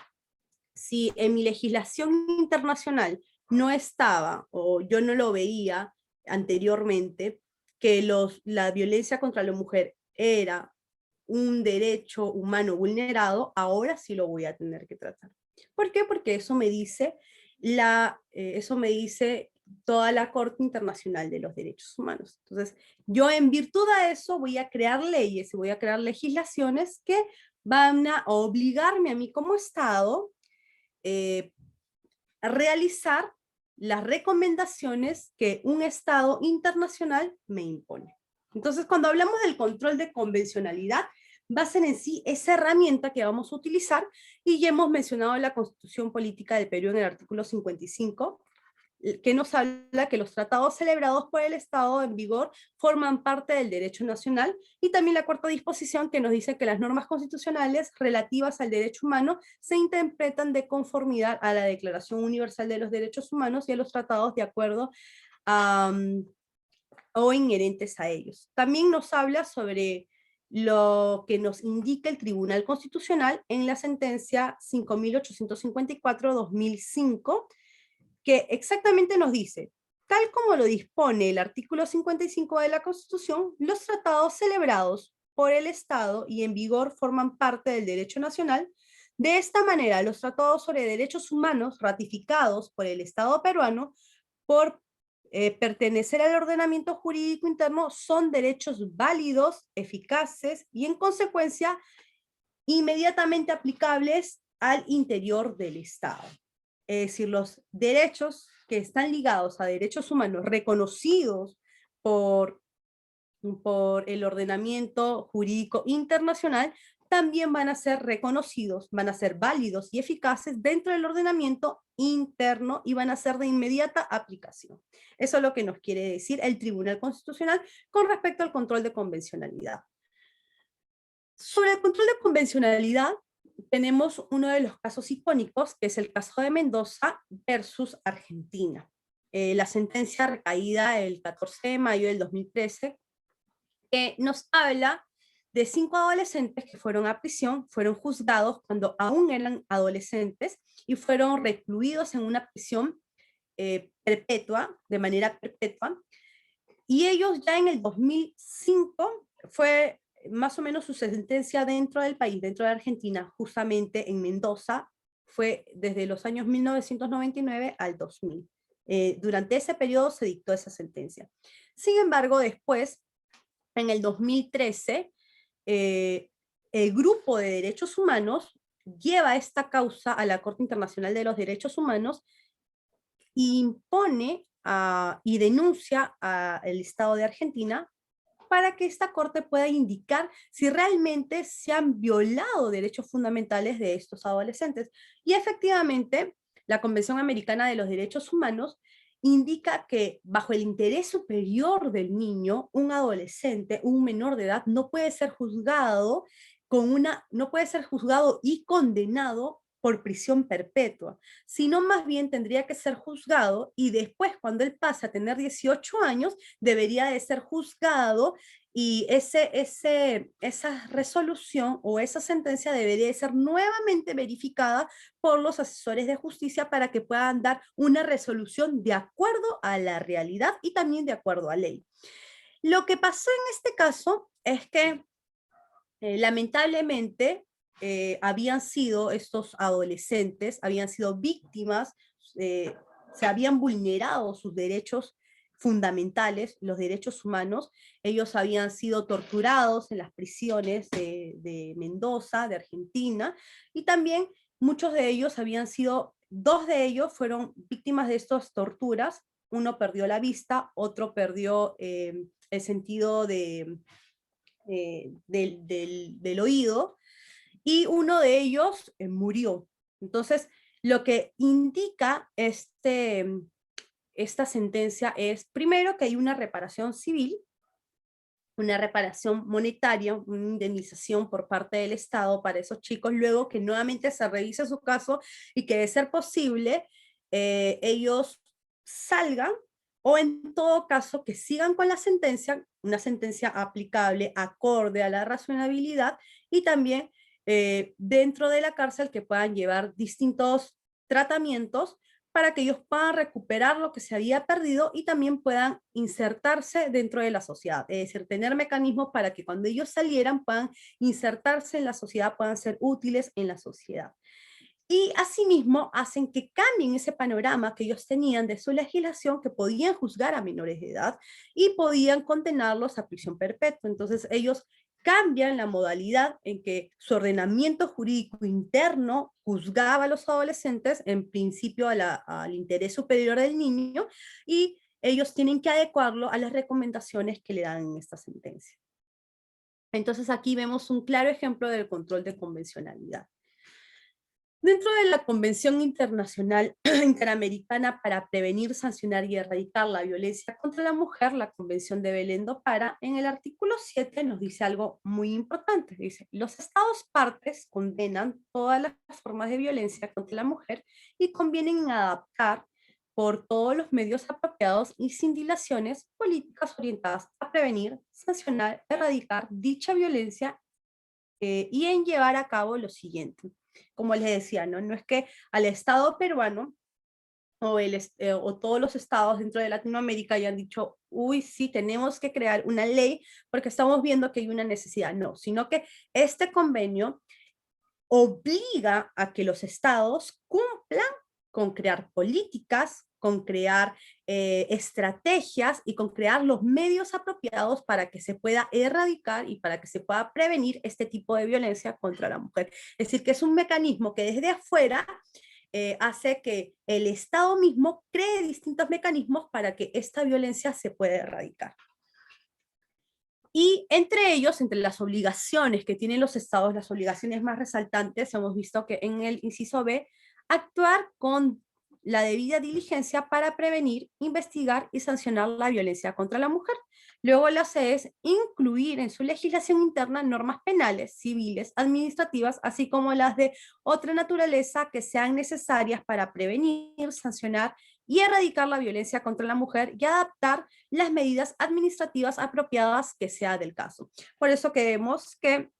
si en mi legislación internacional no estaba, o yo no lo veía anteriormente, que la violencia contra la mujer era un derecho humano vulnerado, ahora sí lo voy a tener que tratar. ¿Por qué? Porque eso me dice toda la Corte Internacional de los Derechos Humanos. Entonces, yo en virtud de eso voy a crear leyes y voy a crear legislaciones que van a obligarme a mí como Estado a realizar las recomendaciones que un Estado internacional me impone. Entonces, cuando hablamos del control de convencionalidad, va a ser en sí esa herramienta que vamos a utilizar, y ya hemos mencionado la Constitución Política del Perú en el artículo 55, que nos habla que los tratados celebrados por el Estado en vigor forman parte del derecho nacional, y también la cuarta disposición que nos dice que las normas constitucionales relativas al derecho humano se interpretan de conformidad a la Declaración Universal de los Derechos Humanos y a los tratados de acuerdo o inherentes a ellos. También nos habla sobre lo que nos indica el Tribunal Constitucional en la sentencia 5854-2005, que exactamente nos dice: tal como lo dispone el artículo 55 de la Constitución, los tratados celebrados por el Estado y en vigor forman parte del derecho nacional. De esta manera, los tratados sobre derechos humanos ratificados por el Estado peruano por pertenecer al ordenamiento jurídico interno son derechos válidos, eficaces y en consecuencia inmediatamente aplicables al interior del Estado. Es decir, los derechos que están ligados a derechos humanos reconocidos por el ordenamiento jurídico internacional también van a ser reconocidos, van a ser válidos y eficaces dentro del ordenamiento interno y van a ser de inmediata aplicación. Eso es lo que nos quiere decir el Tribunal Constitucional con respecto al control de convencionalidad. Sobre el control de convencionalidad, tenemos uno de los casos icónicos, que es el caso de Mendoza versus Argentina. La sentencia recaída el 14 de mayo del 2013, que nos habla de 5 adolescentes que fueron a prisión, fueron juzgados cuando aún eran adolescentes y fueron recluidos en una prisión perpetua, de manera perpetua, y ellos ya en el 2005 fue más o menos su sentencia dentro del país, dentro de Argentina, justamente en Mendoza, fue desde los años 1999 al 2000. Durante ese periodo se dictó esa sentencia. Sin embargo, después, en el 2013, el grupo de derechos humanos lleva esta causa a la Corte Internacional de los Derechos Humanos e impone y denuncia al Estado de Argentina para que esta Corte pueda indicar si realmente se han violado derechos fundamentales de estos adolescentes. Y efectivamente, la Convención Americana de los Derechos Humanos indica que bajo el interés superior del niño, un adolescente, un menor de edad, no puede ser juzgado y condenado por prisión perpetua, sino más bien tendría que ser juzgado y después, cuando él pase a tener 18 años, debería de ser juzgado y esa resolución o esa sentencia debería de ser nuevamente verificada por los asesores de justicia para que puedan dar una resolución de acuerdo a la realidad y también de acuerdo a ley. Lo que pasó en este caso es que lamentablemente, estos adolescentes habían sido víctimas, se habían vulnerado sus derechos fundamentales, los derechos humanos. Ellos habían sido torturados en las prisiones de Mendoza, de Argentina, y también muchos de ellos dos de ellos fueron víctimas de estas torturas. Uno perdió la vista, otro perdió el sentido del oído, y uno de ellos murió. Entonces, lo que indica esta sentencia es, primero, que hay una reparación civil, una reparación monetaria, una indemnización por parte del Estado para esos chicos, luego que nuevamente se revise su caso y que de ser posible ellos salgan, o en todo caso que sigan con la sentencia, una sentencia aplicable acorde a la razonabilidad, y también dentro de la cárcel que puedan llevar distintos tratamientos para que ellos puedan recuperar lo que se había perdido y también puedan insertarse dentro de la sociedad. Es decir, tener mecanismos para que cuando ellos salieran puedan insertarse en la sociedad, puedan ser útiles en la sociedad. Y asimismo hacen que cambien ese panorama que ellos tenían de su legislación, que podían juzgar a menores de edad y podían condenarlos a prisión perpetua. Entonces ellos cambian la modalidad en que su ordenamiento jurídico interno juzgaba a los adolescentes, en principio al interés superior del niño, y ellos tienen que adecuarlo a las recomendaciones que le dan en esta sentencia. Entonces aquí vemos un claro ejemplo del control de convencionalidad. Dentro de la Convención Internacional Interamericana para Prevenir, Sancionar y Erradicar la Violencia contra la Mujer, la Convención de Belén do Pará, en el artículo 7 nos dice algo muy importante. Dice: los Estados partes condenan todas las formas de violencia contra la mujer y convienen en adaptar por todos los medios apropiados y sin dilaciones políticas orientadas a prevenir, sancionar, erradicar dicha violencia y en llevar a cabo lo siguiente. Como les decía, no es que al Estado peruano o todos los estados dentro de Latinoamérica hayan dicho, uy, sí, tenemos que crear una ley porque estamos viendo que hay una necesidad. No, sino que este convenio obliga a que los estados cumplan con crear políticas, con crear estrategias y con crear los medios apropiados para que se pueda erradicar y para que se pueda prevenir este tipo de violencia contra la mujer. Es decir, que es un mecanismo que desde afuera hace que el Estado mismo cree distintos mecanismos para que esta violencia se pueda erradicar. Y entre ellos, entre las obligaciones que tienen los estados, las obligaciones más resaltantes, hemos visto que en el inciso B, actuar con la debida diligencia para prevenir, investigar y sancionar la violencia contra la mujer. Luego la C es incluir en su legislación interna normas penales, civiles, administrativas, así como las de otra naturaleza que sean necesarias para prevenir, sancionar y erradicar la violencia contra la mujer y adaptar las medidas administrativas apropiadas que sea del caso. Por eso que vemos que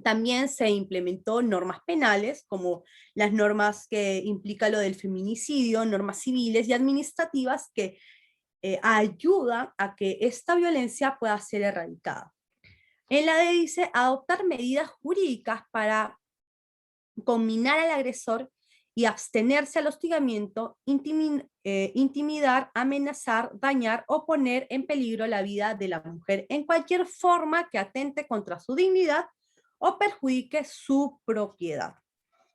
también se implementó normas penales, como las normas que implican lo del feminicidio, normas civiles y administrativas que ayudan a que esta violencia pueda ser erradicada. En la D dice adoptar medidas jurídicas para conminar al agresor y abstenerse al hostigamiento, intimidar, amenazar, dañar o poner en peligro la vida de la mujer en cualquier forma que atente contra su dignidad o perjudique su propiedad.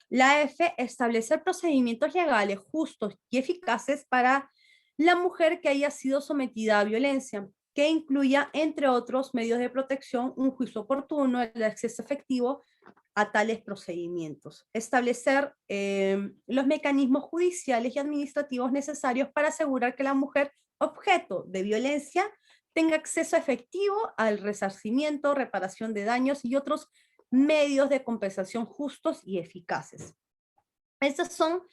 La F, establecer procedimientos legales justos y eficaces para la mujer que haya sido sometida a violencia, que incluya, entre otros medios de protección, un juicio oportuno, el acceso efectivo a tales procedimientos. Establecer los mecanismos judiciales y administrativos necesarios para asegurar que la mujer objeto de violencia tenga acceso efectivo al resarcimiento, reparación de daños y otros medios de compensación justos y eficaces. Estas son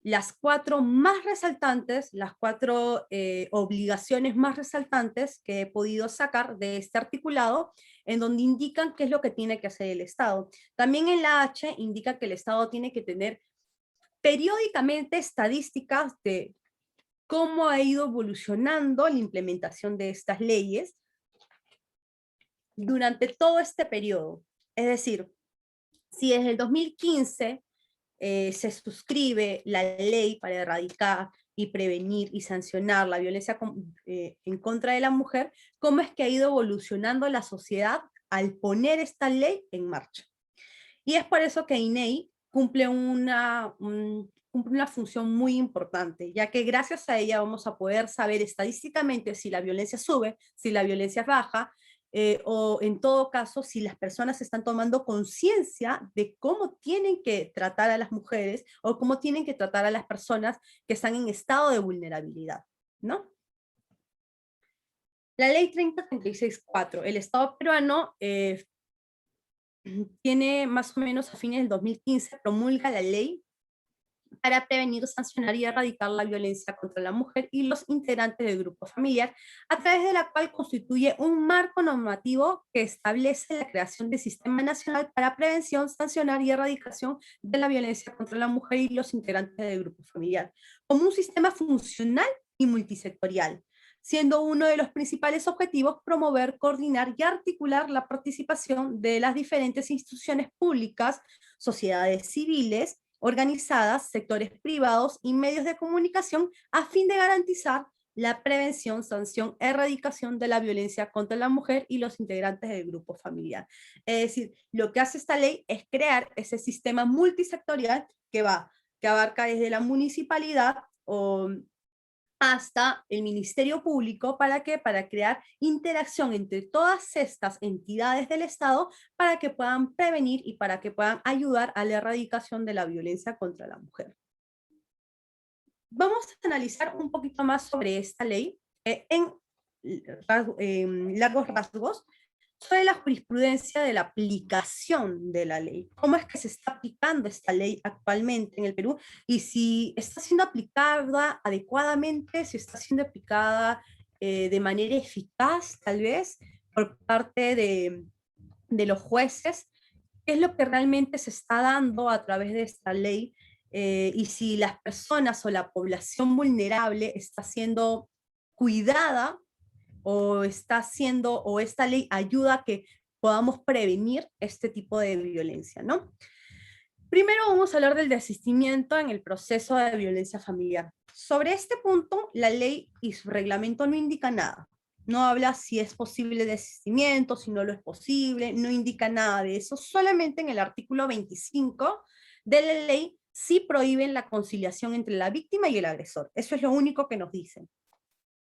las cuatro más resaltantes, las cuatro obligaciones más resaltantes que he podido sacar de este articulado, en donde indican qué es lo que tiene que hacer el Estado. También en la H indica que el Estado tiene que tener periódicamente estadísticas de cómo ha ido evolucionando la implementación de estas leyes, durante todo este periodo. Es decir, si desde el 2015 se suscribe la ley para erradicar y prevenir y sancionar la violencia en contra de la mujer, ¿cómo es que ha ido evolucionando la sociedad al poner esta ley en marcha? Y es por eso que INEI cumple una función muy importante, ya que gracias a ella vamos a poder saber estadísticamente si la violencia sube, si la violencia baja, o en todo caso, si las personas están tomando conciencia de cómo tienen que tratar a las mujeres o cómo tienen que tratar a las personas que están en estado de vulnerabilidad, ¿no? La ley 3036-4, el Estado peruano tiene más o menos a fines del 2015, promulga la ley para prevenir, sancionar y erradicar la violencia contra la mujer y los integrantes del grupo familiar, a través de la cual constituye un marco normativo que establece la creación del Sistema Nacional para Prevención, Sancionar y Erradicación de la Violencia contra la Mujer y los integrantes del grupo familiar, como un sistema funcional y multisectorial, siendo uno de los principales objetivos promover, coordinar y articular la participación de las diferentes instituciones públicas, sociedades civiles, organizadas, sectores privados y medios de comunicación a fin de garantizar la prevención, sanción, erradicación de la violencia contra la mujer y los integrantes del grupo familiar. Es decir, lo que hace esta ley es crear ese sistema multisectorial que abarca desde la municipalidad hasta el Ministerio Público. ¿Para qué? Para crear interacción entre todas estas entidades del Estado para que puedan prevenir y para que puedan ayudar a la erradicación de la violencia contra la mujer. Vamos a analizar un poquito más sobre esta ley en largos rasgos, sobre la jurisprudencia de la aplicación de la ley. ¿Cómo es que se está aplicando esta ley actualmente en el Perú? Y si está siendo aplicada adecuadamente, si está siendo aplicada de manera eficaz, tal vez, por parte de los jueces. ¿Qué es lo que realmente se está dando a través de esta ley? Y si las personas o la población vulnerable está siendo cuidada o esta ley ayuda a que podamos prevenir este tipo de violencia, ¿no? Primero vamos a hablar del desistimiento en el proceso de violencia familiar. Sobre este punto, la ley y su reglamento no indica nada. No habla si es posible desistimiento, si no lo es posible, no indica nada de eso. Solamente en el artículo 25 de la ley sí prohíben la conciliación entre la víctima y el agresor. Eso es lo único que nos dicen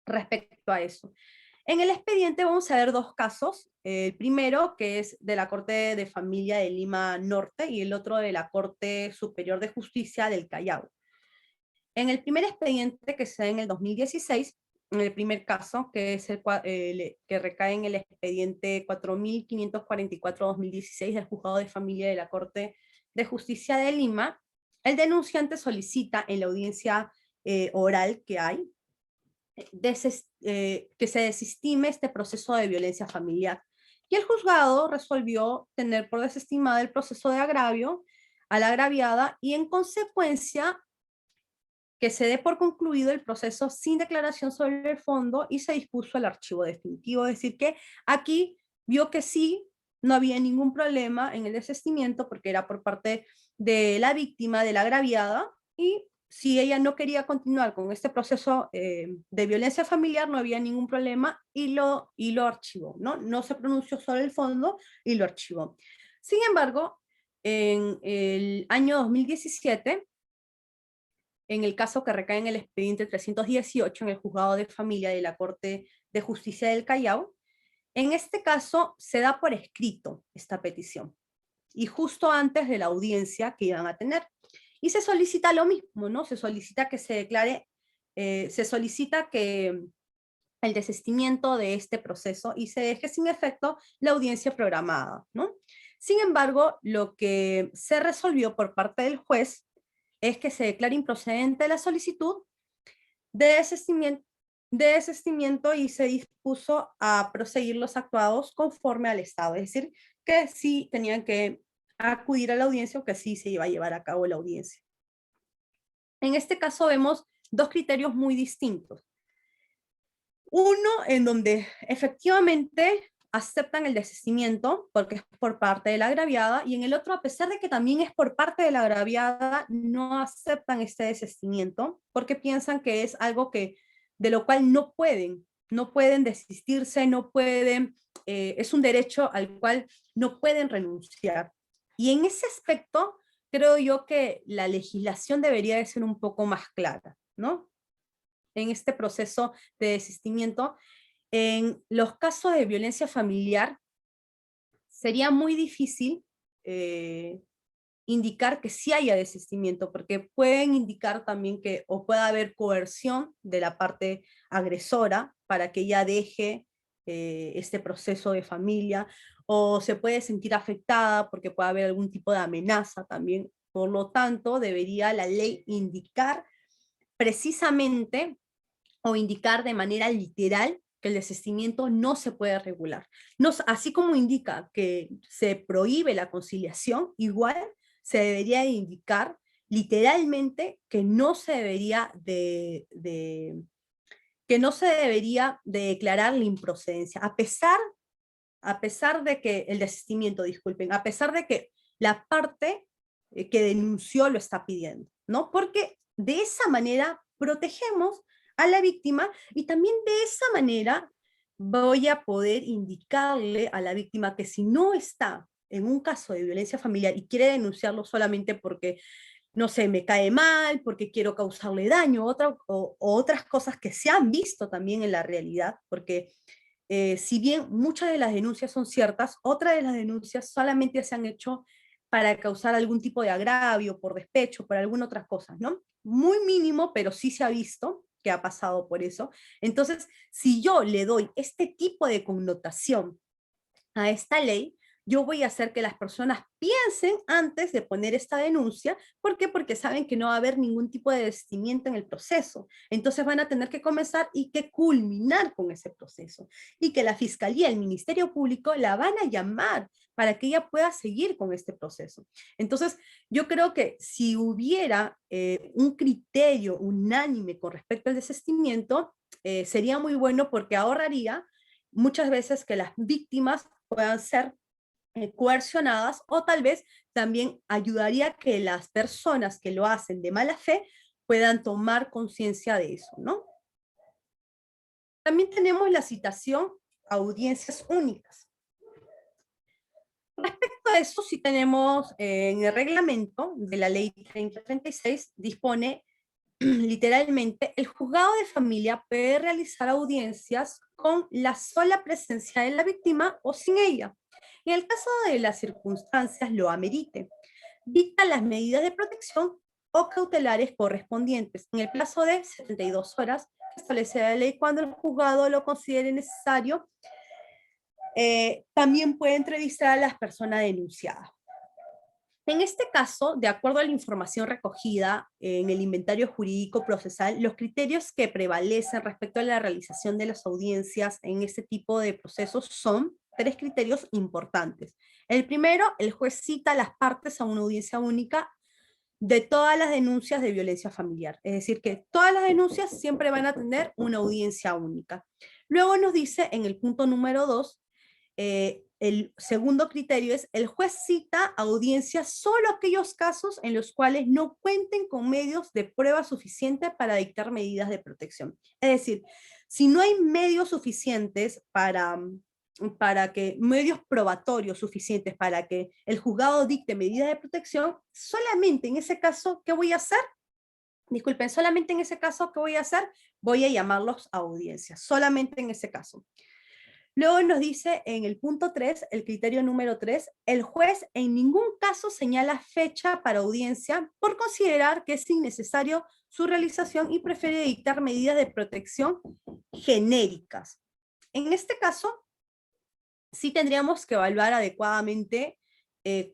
respecto a eso. En el expediente vamos a ver dos casos. El primero, que es de la Corte de Familia de Lima Norte, y el otro de la Corte Superior de Justicia del Callao. En el primer expediente, que se da en el 2016, en el primer caso, que es que recae en el expediente 4544-2016 del Juzgado de Familia de la Corte de Justicia de Lima, el denunciante solicita en la audiencia oral que hay, que se desestime este proceso de violencia familiar. Y el juzgado resolvió tener por desestimado el proceso de agravio a la agraviada y en consecuencia que se dé por concluido el proceso sin declaración sobre el fondo y se dispuso el archivo definitivo. Es decir, que aquí vio que sí, no había ningún problema en el desistimiento porque era por parte de la víctima, de la agraviada, y si ella no quería continuar con este proceso de violencia familiar, no había ningún problema y lo archivó, ¿no? No se pronunció sobre el fondo y lo archivó. Sin embargo, en el año 2017, en el caso que recae en el expediente 318 en el Juzgado de Familia de la Corte de Justicia del Callao, en este caso se da por escrito esta petición, y justo antes de la audiencia que iban a tener. Y se solicita lo mismo, ¿no? Se solicita que se declare, se solicita que el desistimiento de este proceso y se deje sin efecto la audiencia programada, ¿no? Sin embargo, lo que se resolvió por parte del juez es que se declare improcedente la solicitud de desistimiento y se dispuso a proseguir los actuados conforme al Estado, es decir, que sí tenían que acudir a la audiencia o que sí se iba a llevar a cabo la audiencia. En este caso vemos dos criterios muy distintos. Uno en donde efectivamente aceptan el desistimiento porque es por parte de la agraviada, y en el otro, a pesar de que también es por parte de la agraviada, no aceptan este desistimiento porque piensan que es algo de lo cual no pueden desistirse, no pueden, es un derecho al cual no pueden renunciar. Y en ese aspecto, creo yo que la legislación debería de ser un poco más clara, ¿no? En este proceso de desistimiento, en los casos de violencia familiar, sería muy difícil indicar que sí haya desistimiento, porque pueden indicar también que o pueda haber coerción de la parte agresora para que ella deje este proceso de familia, o se puede sentir afectada porque puede haber algún tipo de amenaza también. Por lo tanto, debería la ley indicar precisamente o indicar de manera literal que el desistimiento no se puede regular. No, así como indica que se prohíbe la conciliación, igual se debería indicar literalmente que no se debería que no se debería de declarar la improcedencia, a pesar de que el desistimiento, disculpen, a pesar de que la parte que denunció lo está pidiendo, ¿no? Porque de esa manera protegemos a la víctima, y también de esa manera voy a poder indicarle a la víctima que si no está en un caso de violencia familiar y quiere denunciarlo solamente porque, no sé, me cae mal, porque quiero causarle daño, o otras cosas que se han visto también en la realidad, porque si bien muchas de las denuncias son ciertas, otras de las denuncias solamente se han hecho para causar algún tipo de agravio, por despecho, por alguna otras cosas, ¿no? Muy mínimo, pero sí se ha visto que ha pasado por eso. Entonces, si yo le doy este tipo de connotación a esta ley, yo voy a hacer que las personas piensen antes de poner esta denuncia. ¿Por qué? Porque saben que no va a haber ningún tipo de desistimiento en el proceso. Entonces van a tener que comenzar y que culminar con ese proceso. Y que la Fiscalía, el Ministerio Público, la van a llamar para que ella pueda seguir con este proceso. Entonces, yo creo que si hubiera un criterio unánime con respecto al desistimiento, sería muy bueno, porque ahorraría muchas veces que las víctimas puedan ser coercionadas, o tal vez también ayudaría a que las personas que lo hacen de mala fe puedan tomar conciencia de eso, ¿no? También tenemos la citación a audiencias únicas. Respecto a eso, sí tenemos en el reglamento de la ley 3036, dispone literalmente: el juzgado de familia puede realizar audiencias con la sola presencia de la víctima o sin ella, en el caso de las circunstancias lo amerite. Dicta las medidas de protección o cautelares correspondientes en el plazo de 72 horas que establece la ley. Cuando el juzgado lo considere necesario, también puede entrevistar a las personas denunciadas. En este caso, de acuerdo a la información recogida en el inventario jurídico procesal, los criterios que prevalecen respecto a la realización de las audiencias en este tipo de procesos son 3 criterios importantes. El primero, el juez cita a las partes a una audiencia única de todas las denuncias de violencia familiar. Es decir, que todas las denuncias siempre van a tener una audiencia única. Luego nos dice en el punto número 2, el segundo criterio es: el juez cita audiencias solo aquellos casos en los cuales no cuenten con medios de prueba suficientes para dictar medidas de protección. Es decir, si no hay medios suficientes medios probatorios suficientes para que el juzgado dicte medidas de protección, solamente en ese caso, ¿qué voy a hacer? Disculpen, solamente en ese caso, ¿qué voy a hacer? Voy a llamarlos a audiencia, solamente en ese caso. Luego nos dice en el punto 3, el criterio número 3, el juez en ningún caso señala fecha para audiencia por considerar que es innecesario su realización y prefiere dictar medidas de protección genéricas. En este caso, sí tendríamos que evaluar adecuadamente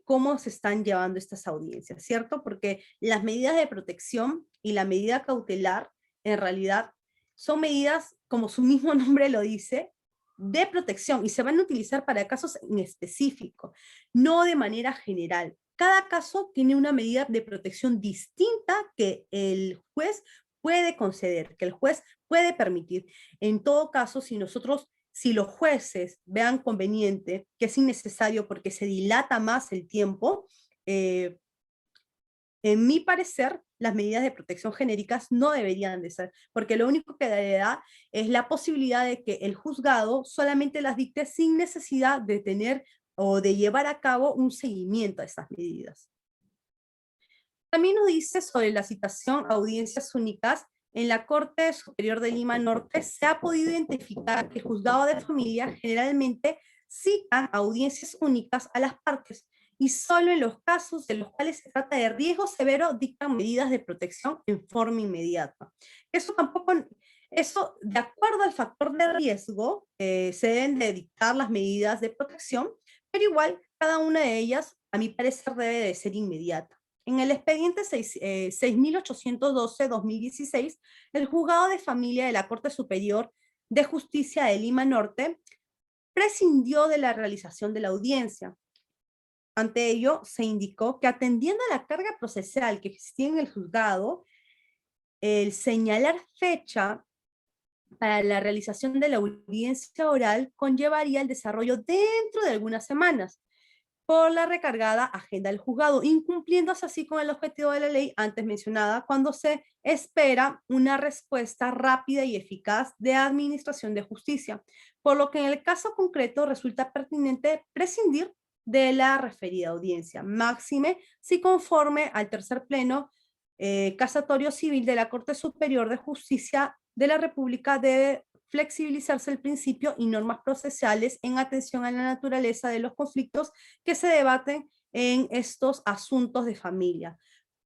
cómo se están llevando estas audiencias, ¿cierto? Porque las medidas de protección y la medida cautelar, en realidad, son medidas, como su mismo nombre lo dice, de protección, y se van a utilizar para casos en específico, no de manera general. Cada caso tiene una medida de protección distinta que el juez puede conceder, que el juez puede permitir. En todo caso, si nosotros si los jueces vean conveniente que es innecesario porque se dilata más el tiempo, en mi parecer, las medidas de protección genéricas no deberían de ser, porque lo único que le da es la posibilidad de que el juzgado solamente las dicte sin necesidad de tener o de llevar a cabo un seguimiento a estas medidas. También nos dice sobre la citación a audiencias únicas. En la Corte Superior de Lima Norte se ha podido identificar que el juzgado de familia generalmente cita a audiencias únicas a las partes, y solo en los casos de los cuales se trata de riesgo severo dictan medidas de protección en forma inmediata. Eso de acuerdo al factor de riesgo, se deben de dictar las medidas de protección, pero igual cada una de ellas, a mi parecer, debe de ser inmediata. En el expediente 6812-2016, el Juzgado de Familia de la Corte Superior de Justicia de Lima Norte prescindió de la realización de la audiencia. Ante ello, se indicó que atendiendo a la carga procesal que existía en el juzgado, el señalar fecha para la realización de la audiencia oral conllevaría el desarrollo dentro de algunas semanas por la recargada agenda del juzgado, incumpliéndose así con el objetivo de la ley antes mencionada, cuando se espera una respuesta rápida y eficaz de administración de justicia, por lo que en el caso concreto resulta pertinente prescindir de la referida audiencia, máxime si conforme al tercer pleno casatorio civil de la Corte Superior de Justicia de la República debe flexibilizarse el principio y normas procesales en atención a la naturaleza de los conflictos que se debaten en estos asuntos de familia.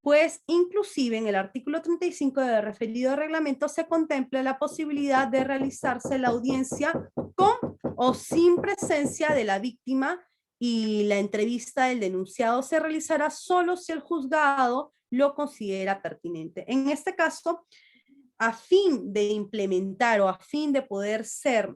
Pues inclusive en el artículo 35 del referido reglamento se contempla la posibilidad de realizarse la audiencia con o sin presencia de la víctima, y la entrevista del denunciado se realizará solo si el juzgado lo considera pertinente. En este caso, a fin de implementar o a fin de poder ser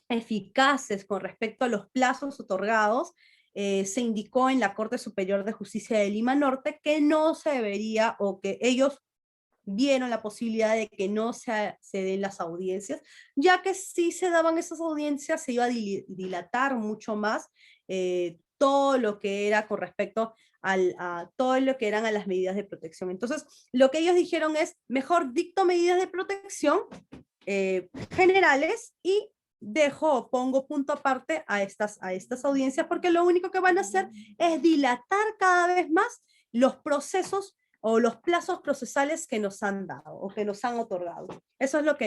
eficaces con respecto a los plazos otorgados, se indicó en la Corte Superior de Justicia de Lima Norte que no se debería, o que ellos vieron la posibilidad de que no se den las audiencias, ya que si se daban esas audiencias se iba a dilatar mucho más todo lo que era con respecto a todo lo que eran a las medidas de protección. Entonces, lo que ellos dijeron es, mejor dicto medidas de protección generales y pongo punto aparte a estas audiencias, porque lo único que van a hacer es dilatar cada vez más los procesos o los plazos procesales que nos han dado o que nos han otorgado. Eso es lo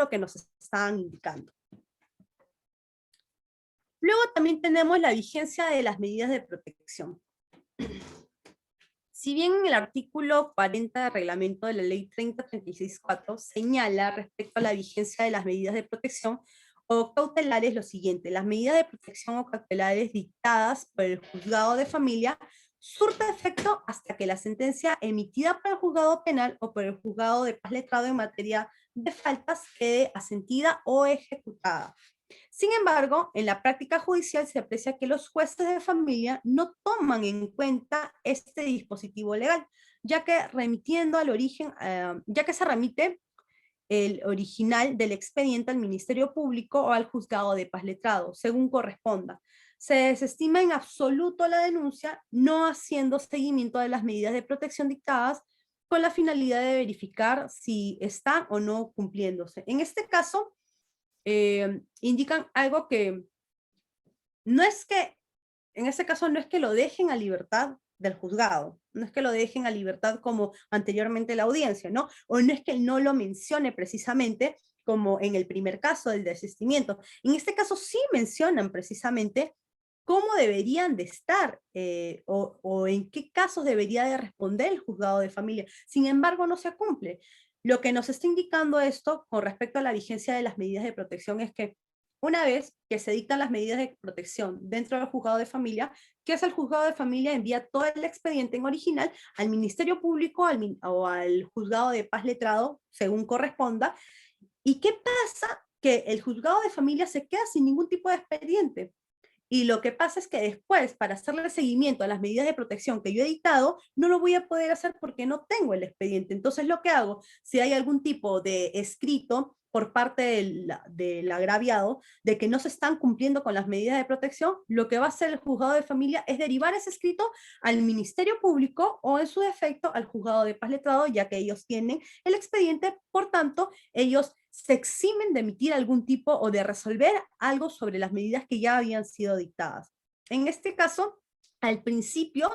que nos están indicando. Luego también tenemos la vigencia de las medidas de protección. Si bien en el artículo 40 del reglamento de la ley 3036-4 señala respecto a la vigencia de las medidas de protección o cautelares lo siguiente: las medidas de protección o cautelares dictadas por el juzgado de familia surte efecto hasta que la sentencia emitida por el juzgado penal o por el juzgado de paz letrado en materia de faltas quede asentida o ejecutada. Sin embargo, en la práctica judicial se aprecia que los jueces de familia no toman en cuenta este dispositivo legal, ya que se remite el original del expediente al Ministerio Público o al juzgado de paz letrado, según corresponda. Se desestima en absoluto la denuncia, no haciendo seguimiento de las medidas de protección dictadas con la finalidad de verificar si están o no cumpliéndose. En este caso, indican algo que no es que, en este caso no es que lo dejen a libertad del juzgado, no es que lo dejen a libertad como anteriormente la audiencia, ¿no? O no es que no lo mencione precisamente como en el primer caso del desistimiento. En este caso sí mencionan precisamente cómo deberían de estar o en qué casos debería de responder el juzgado de familia. Sin embargo, no se cumple. Lo que nos está indicando esto con respecto a la vigencia de las medidas de protección es que una vez que se dictan las medidas de protección dentro del juzgado de familia, ¿qué hace el juzgado de familia? Envía todo el expediente en original al Ministerio Público o al juzgado de paz letrado, según corresponda. ¿Y qué pasa? Que el juzgado de familia se queda sin ningún tipo de expediente. Y lo que pasa es que después, para hacerle seguimiento a las medidas de protección que yo he dictado, no lo voy a poder hacer porque no tengo el expediente. Entonces, lo que hago, si hay algún tipo de escrito por parte del agraviado de que no se están cumpliendo con las medidas de protección, lo que va a hacer el juzgado de familia es derivar ese escrito al Ministerio Público o en su defecto al juzgado de paz letrado, ya que ellos tienen el expediente, por tanto, ellos se eximen de emitir algún tipo o de resolver algo sobre las medidas que ya habían sido dictadas. En este caso, al principio,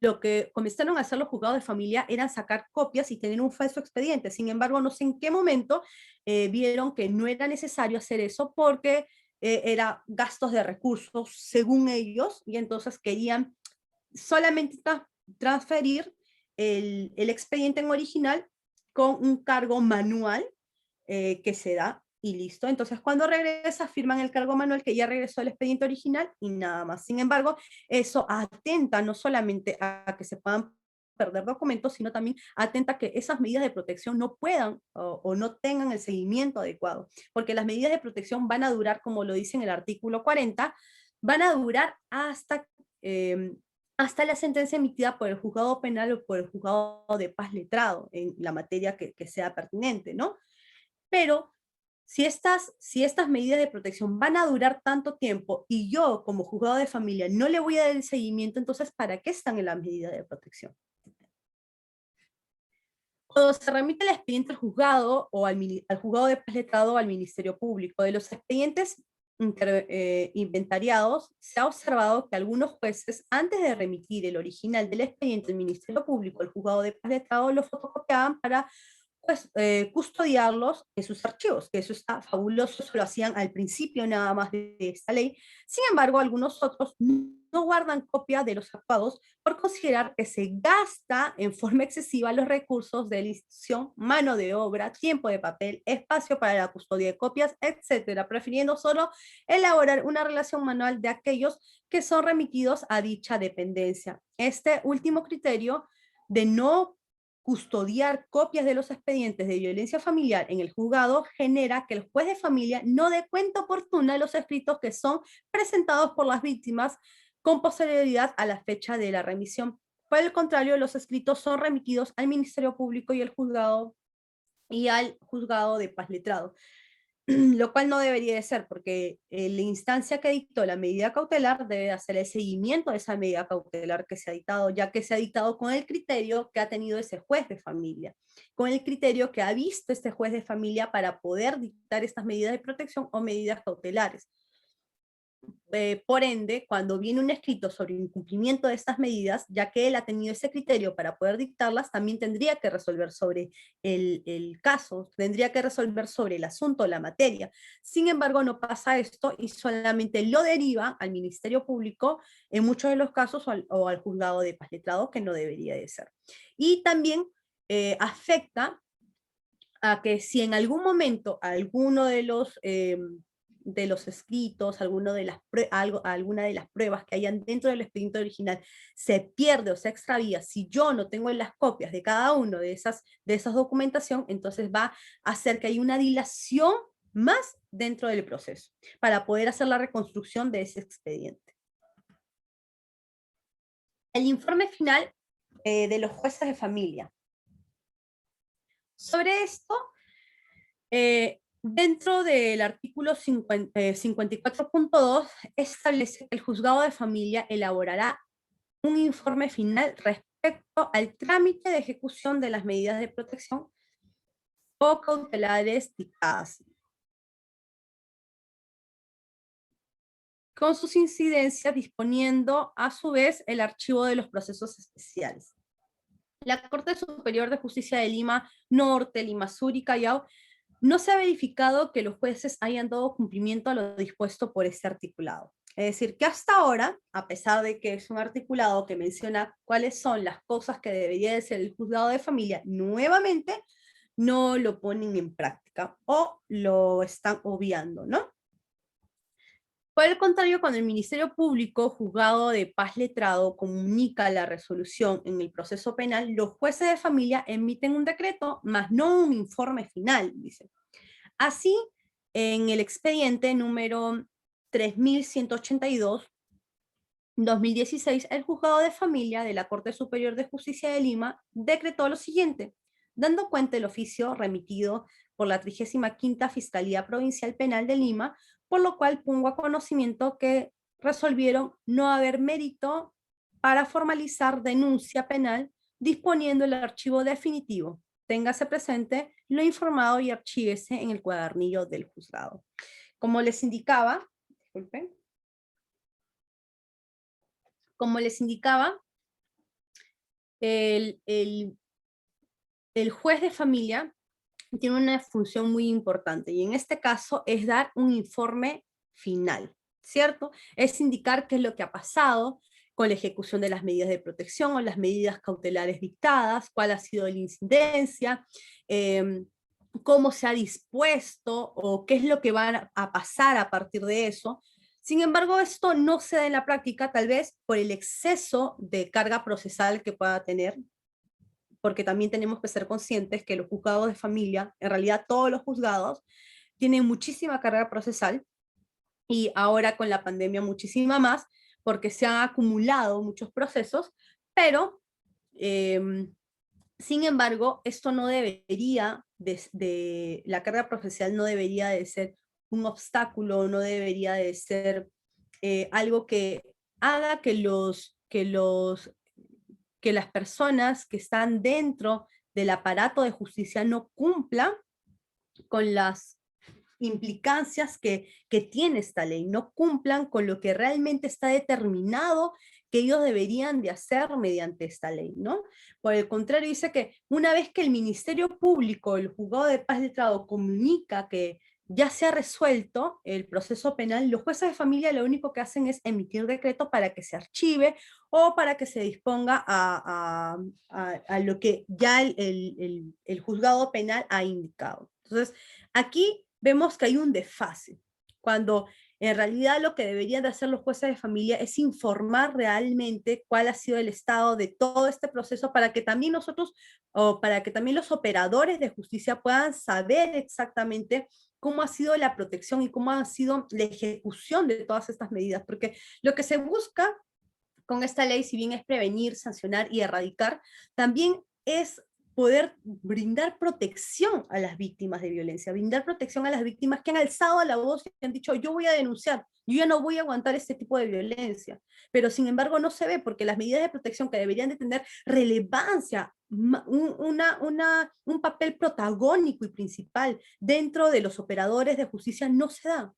lo que comenzaron a hacer los juzgados de familia era sacar copias y tener un falso expediente. Sin embargo, no sé en qué momento vieron que no era necesario hacer eso porque era gastos de recursos según ellos, y entonces querían solamente transferir el expediente en original con un cargo manual que se da y listo. Entonces, cuando regresa, firman el cargo manual que ya regresó el expediente original y nada más. Sin embargo, eso atenta no solamente a que se puedan perder documentos, sino también atenta a que esas medidas de protección no puedan o no tengan el seguimiento adecuado, porque las medidas de protección van a durar, como lo dice en el artículo 40, van a durar hasta la sentencia emitida por el juzgado penal o por el juzgado de paz letrado en la materia que sea pertinente, ¿no? Pero si estas medidas de protección van a durar tanto tiempo y yo como juzgado de familia no le voy a dar el seguimiento, entonces ¿para qué están en la medida de protección? Cuando se remite el expediente al juzgado o al juzgado de paz letrado o al Ministerio Público, de los expedientes inventariados, se ha observado que algunos jueces, antes de remitir el original del expediente al Ministerio Público, al juzgado de paz letrado, lo fotocopiaban para custodiarlos en sus archivos, que eso está fabuloso, eso lo hacían al principio nada más de esta ley. Sin embargo, algunos otros no guardan copia de los actuados por considerar que se gasta en forma excesiva los recursos de la institución, mano de obra, tiempo de papel, espacio para la custodia de copias, etcétera, prefiriendo solo elaborar una relación manual de aquellos que son remitidos a dicha dependencia. Este último criterio de no custodiar copias de los expedientes de violencia familiar en el juzgado genera que el juez de familia no dé cuenta oportuna de los escritos que son presentados por las víctimas con posterioridad a la fecha de la remisión. Por el contrario, los escritos son remitidos al Ministerio Público y al juzgado de paz letrado, lo cual no debería de ser, porque la instancia que dictó la medida cautelar debe hacer el seguimiento de esa medida cautelar que se ha dictado, ya que se ha dictado con el criterio que ha tenido ese juez de familia, con el criterio que ha visto este juez de familia para poder dictar estas medidas de protección o medidas cautelares. Por ende, cuando viene un escrito sobre incumplimiento de estas medidas, ya que él ha tenido ese criterio para poder dictarlas, también tendría que resolver sobre el caso, tendría que resolver sobre el asunto, la materia. Sin embargo, no pasa esto y solamente lo deriva al Ministerio Público, en muchos de los casos, o al juzgado de paz letrado, que no debería de ser. Y también afecta a que si en algún momento alguno de los escritos, alguna de las pruebas que hayan dentro del expediente original se pierde o se extravía, si yo no tengo las copias de cada uno de esas documentación, entonces va a hacer que haya una dilación más dentro del proceso para poder hacer la reconstrucción de ese expediente. El informe final de los jueces de familia. Sobre esto, dentro del artículo 54.2 establece que el juzgado de familia elaborará un informe final respecto al trámite de ejecución de las medidas de protección o cautelares dictadas, con sus incidencias disponiendo a su vez el archivo de los procesos especiales. La Corte Superior de Justicia de Lima Norte, Lima Sur y Callao no se ha verificado que los jueces hayan dado cumplimiento a lo dispuesto por este articulado. Es decir, que hasta ahora, a pesar de que es un articulado que menciona cuáles son las cosas que debería de ser el juzgado de familia, nuevamente no lo ponen en práctica o lo están obviando, ¿no? Por el contrario, cuando el Ministerio Público, juzgado de paz letrado, comunica la resolución en el proceso penal, los jueces de familia emiten un decreto, más no un informe final, dice. Así, en el expediente número 3182, 2016, el Juzgado de Familia de la Corte Superior de Justicia de Lima decretó lo siguiente: dando cuenta del oficio remitido por la 35ª Fiscalía Provincial Penal de Lima, por lo cual pongo a conocimiento que resolvieron no haber mérito para formalizar denuncia penal, disponiendo el archivo definitivo. Téngase presente lo informado y archívese en el cuadernillo del juzgado. Como les indicaba, disculpen, como les indicaba, el juez de familia tiene una función muy importante, y en este caso es dar un informe final, ¿cierto? Es indicar qué es lo que ha pasado con la ejecución de las medidas de protección o las medidas cautelares dictadas, cuál ha sido la incidencia, cómo se ha dispuesto o qué es lo que va a pasar a partir de eso. Sin embargo, esto no se da en la práctica, tal vez por el exceso de carga procesal que pueda tener, porque también tenemos que ser conscientes que los juzgados de familia, en realidad todos los juzgados, tienen muchísima carga procesal, y ahora con la pandemia muchísima más, porque se han acumulado muchos procesos, pero sin embargo, esto no debería, la carga procesal no debería de ser un obstáculo, no debería de ser algo que haga que las personas que están dentro del aparato de justicia no cumplan con las implicancias que tiene esta ley, no cumplan con lo que realmente está determinado que ellos deberían de hacer mediante esta ley, ¿no? Por el contrario, dice que una vez que el Ministerio Público, el Juzgado de Paz Letrado, comunica que ya se ha resuelto el proceso penal, los jueces de familia lo único que hacen es emitir decreto para que se archive o para que se disponga a lo que ya el juzgado penal ha indicado. Entonces, aquí vemos que hay un desfase, cuando en realidad lo que deberían de hacer los jueces de familia es informar realmente cuál ha sido el estado de todo este proceso, para que también nosotros, o para que también los operadores de justicia puedan saber exactamente cómo ha sido la protección y cómo ha sido la ejecución de todas estas medidas, porque lo que se busca con esta ley, si bien es prevenir, sancionar y erradicar, también es poder brindar protección a las víctimas de violencia, brindar protección a las víctimas que han alzado la voz y han dicho: yo voy a denunciar, yo ya no voy a aguantar este tipo de violencia. Pero sin embargo no se ve, porque las medidas de protección que deberían de tener relevancia, un papel protagónico y principal dentro de los operadores de justicia, no se da.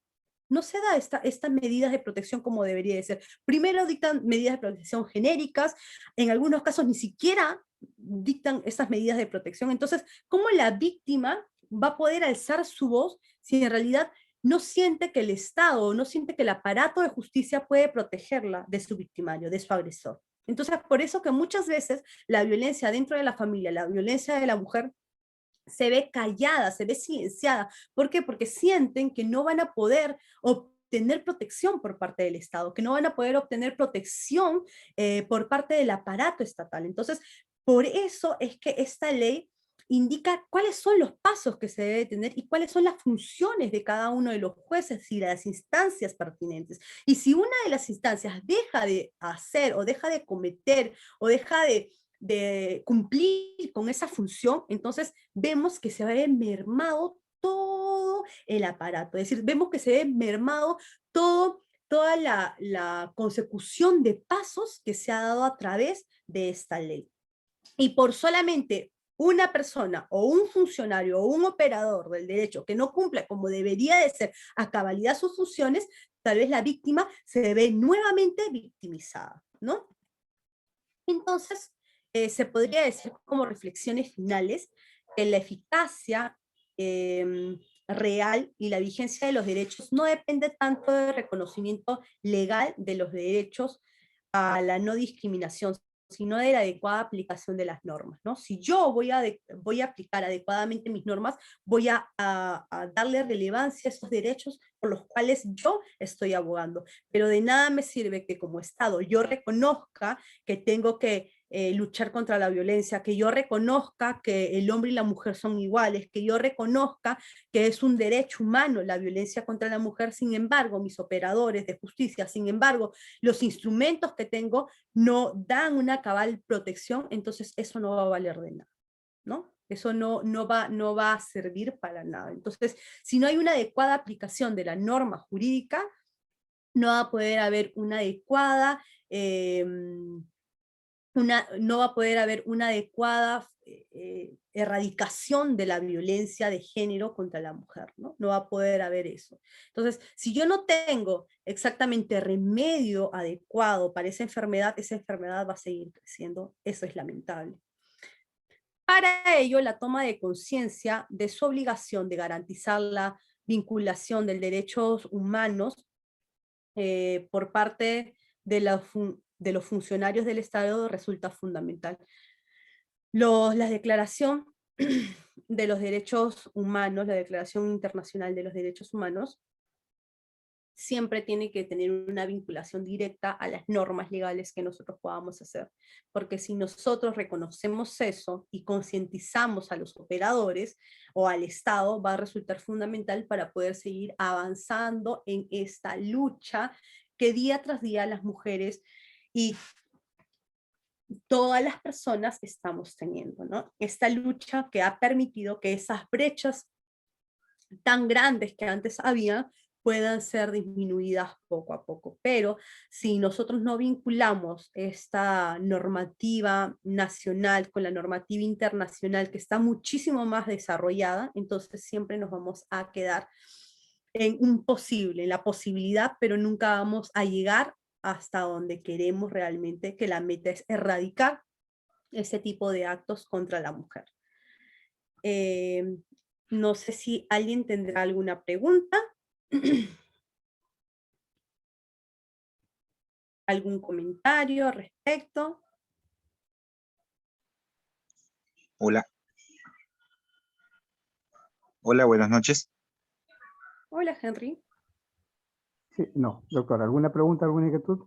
No se da estas medidas de protección como debería de ser. Primero dictan medidas de protección genéricas, en algunos casos ni siquiera dictan estas medidas de protección. Entonces, ¿cómo la víctima va a poder alzar su voz si en realidad no siente que el Estado, no siente que el aparato de justicia puede protegerla de su victimario, de su agresor? Entonces, por eso que muchas veces la violencia dentro de la familia, la violencia de la mujer, se ve callada, se ve silenciada. ¿Por qué? Porque sienten que no van a poder obtener protección por parte del Estado, que no van a poder obtener protección por parte del aparato estatal. Entonces, por eso es que esta ley indica cuáles son los pasos que se debe tener y cuáles son las funciones de cada uno de los jueces y las instancias pertinentes. Y si una de las instancias deja de hacer o deja de cometer o deja de cumplir con esa función, entonces vemos que se ve mermado todo el aparato, es decir, vemos que se ve mermado toda la consecución de pasos que se ha dado a través de esta ley. Y por solamente una persona o un funcionario o un operador del derecho que no cumpla como debería de ser a cabalidad sus funciones, tal vez la víctima se ve nuevamente victimizada, ¿no? Entonces, se podría decir como reflexiones finales que la eficacia real y la vigencia de los derechos no depende tanto del reconocimiento legal de los derechos a la no discriminación, sino de la adecuada aplicación de las normas, ¿no? Si yo voy a aplicar adecuadamente mis normas, voy a darle relevancia a esos derechos por los cuales yo estoy abogando. Pero de nada me sirve que como Estado yo reconozca que tengo que luchar contra la violencia, que yo reconozca que el hombre y la mujer son iguales, que yo reconozca que es un derecho humano la violencia contra la mujer. Sin embargo, mis operadores de justicia, sin embargo, los instrumentos que tengo no dan una cabal protección, entonces eso no va a valer de nada, ¿no? Eso no va a servir para nada. Entonces, si no hay una adecuada aplicación de la norma jurídica, no va a poder haber una adecuada no va a poder haber una adecuada erradicación de la violencia de género contra la mujer, ¿no? No va a poder haber eso. Entonces, si yo no tengo exactamente remedio adecuado para esa enfermedad va a seguir creciendo. Eso es lamentable. Para ello, la toma de conciencia de su obligación de garantizar la vinculación de derechos humanos por parte de los funcionarios del Estado resulta fundamental. La Declaración de los Derechos Humanos, la Declaración Internacional de los Derechos Humanos, siempre tiene que tener una vinculación directa a las normas legales que nosotros podamos hacer. Porque si nosotros reconocemos eso y concientizamos a los operadores o al Estado, va a resultar fundamental para poder seguir avanzando en esta lucha que día tras día las mujeres y todas las personas estamos teniendo, ¿no? Esta lucha que ha permitido que esas brechas tan grandes que antes había puedan ser disminuidas poco a poco. Pero si nosotros no vinculamos esta normativa nacional con la normativa internacional, que está muchísimo más desarrollada, entonces siempre nos vamos a quedar en en la posibilidad, pero nunca vamos a llegar hasta donde queremos realmente, que la meta es erradicar ese tipo de actos contra la mujer. No sé si alguien tendrá alguna pregunta. ¿Algún comentario al respecto? Hola. Hola, buenas noches. Hola, Henry. Sí, no, doctor, ¿alguna pregunta, alguna inquietud?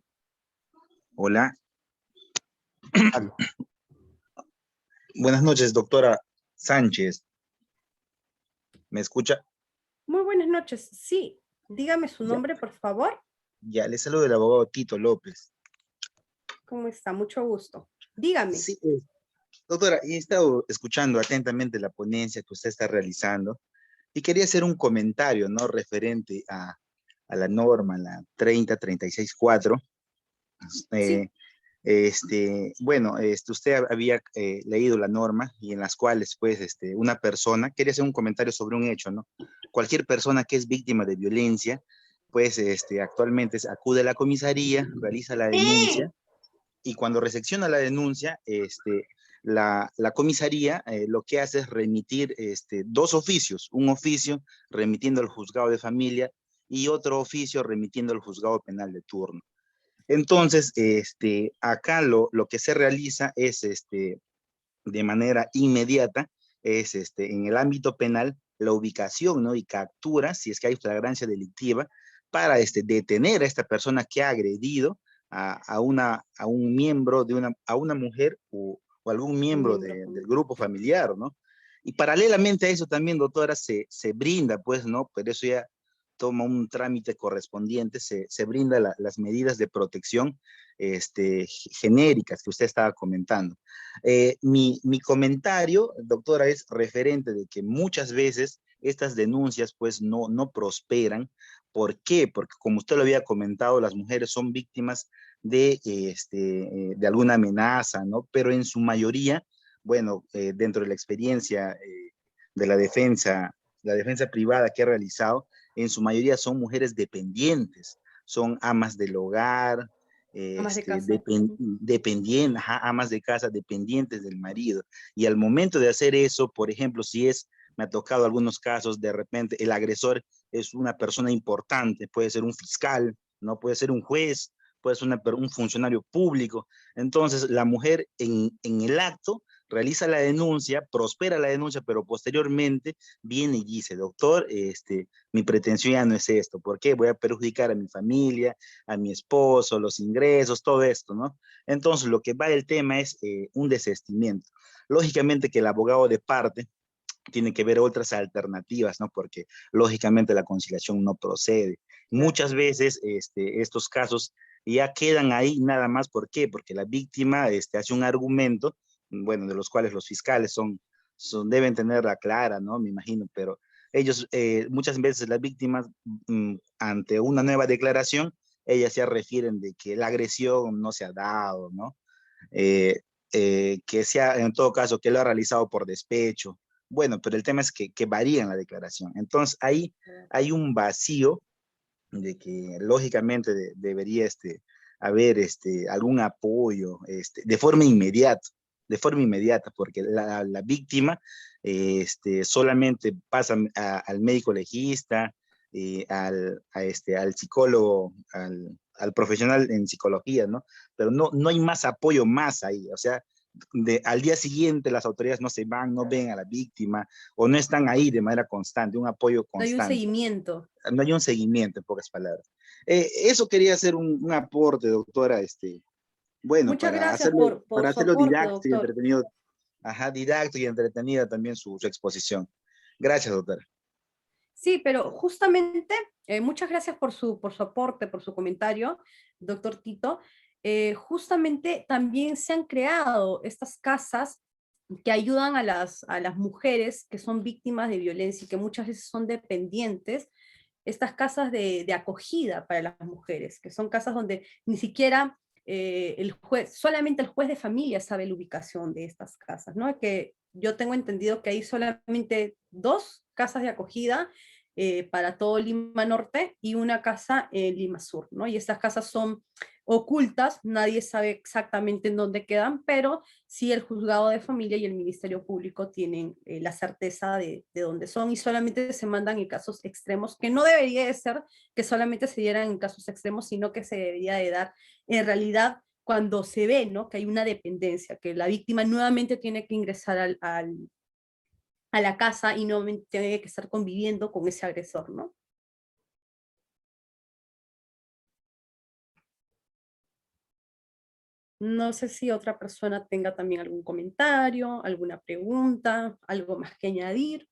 Hola. Aló. Buenas noches, doctora Sánchez. ¿Me escucha? Muy buenas noches. Sí, dígame su nombre, por favor. Ya, le saludo el abogado Tito López. ¿Cómo está? Mucho gusto. Dígame. Sí, doctora, he estado escuchando atentamente la ponencia que usted está realizando y quería hacer un comentario, ¿no? Referente a la norma, la 3036-4. Sí. Bueno, usted había leído la norma y en las cuales, pues, una persona, quería hacer un comentario sobre un hecho, ¿no? Cualquier persona que es víctima de violencia, pues, actualmente acude a la comisaría, realiza la denuncia, y cuando recepciona la denuncia, la comisaría lo que hace es remitir dos oficios, un oficio remitiendo al juzgado de familia y otro oficio remitiendo al juzgado penal de turno. Entonces, acá lo que se realiza es, de manera inmediata, es, en el ámbito penal, la ubicación, ¿no? Y captura, si es que hay flagrancia delictiva, para, detener a esta persona que ha agredido a un miembro a una mujer o algún miembro del grupo familiar, ¿no? Y paralelamente a eso también, doctora, se brinda, pues, ¿no? Pero eso ya toma un trámite correspondiente, se brinda las medidas de protección genéricas que usted estaba comentando. Mi comentario, doctora, es referente de que muchas veces estas denuncias pues no prosperan. ¿Por qué? Porque como usted lo había comentado, las mujeres son víctimas de alguna amenaza, ¿no? Pero en su mayoría, bueno, dentro de la experiencia de la defensa privada que he realizado, en su mayoría son mujeres dependientes, son amas del hogar, Amas de casa. dependientes, amas de casa, dependientes del marido. Y al momento de hacer eso, por ejemplo, me ha tocado algunos casos, de repente el agresor es una persona importante, puede ser un fiscal, no puede ser un juez, puede ser un funcionario público. Entonces, la mujer en el acto realiza la denuncia, prospera la denuncia, pero posteriormente viene y dice, doctor, mi pretensión ya no es esto, ¿por qué? Voy a perjudicar a mi familia, a mi esposo, los ingresos, todo esto, ¿no? Entonces, lo que va del tema es un desistimiento. Lógicamente que el abogado de parte tiene que ver otras alternativas, ¿no? Porque lógicamente la conciliación no procede. Muchas veces estos casos ya quedan ahí nada más, ¿por qué? Porque la víctima hace un argumento, bueno, de los cuales los fiscales deben tenerla clara, ¿no? Me imagino, pero ellos, muchas veces las víctimas, ante una nueva declaración, ellas ya refieren de que la agresión no se ha dado, ¿no? Que sea, en todo caso, que lo ha realizado por despecho. Bueno, pero el tema es que varía en la declaración. Entonces, ahí hay un vacío de que lógicamente debería haber algún apoyo de forma inmediata, porque la víctima solamente pasa al médico legista, al psicólogo, al profesional en psicología, ¿no? Pero no hay más apoyo más ahí, o sea, al día siguiente las autoridades no se van, no ven a la víctima, o no están ahí de manera constante, un apoyo No hay un constante. seguimiento. No hay un seguimiento, en pocas palabras. Eso quería hacer un aporte, doctora, bueno, Muchas gracias por para su hacerlo aporte, didáctico y doctor. entretenido, ajá, didáctico y entretenida también su exposición. Gracias, doctora. Sí, pero justamente, muchas gracias por su aporte, por su comentario, doctor Tito. Justamente también se han creado estas casas que ayudan a las mujeres que son víctimas de violencia y que muchas veces son dependientes, estas casas de acogida para las mujeres, que son casas donde ni siquiera el juez, solamente el juez de familia sabe la ubicación de estas casas, ¿no? Que yo tengo entendido que hay solamente 2 casas de acogida para todo Lima Norte y una casa en Lima Sur, ¿no? Y estas casas son ocultas, nadie sabe exactamente en dónde quedan, pero sí el juzgado de familia y el Ministerio Público tienen la certeza de dónde son y solamente se mandan en casos extremos, que no debería de ser que solamente se dieran en casos extremos, sino que se debería de dar en realidad cuando se ve, ¿no? Que hay una dependencia, que la víctima nuevamente tiene que ingresar a la casa y no tiene que estar conviviendo con ese agresor, ¿no? No sé si otra persona tenga también algún comentario, alguna pregunta, algo más que añadir.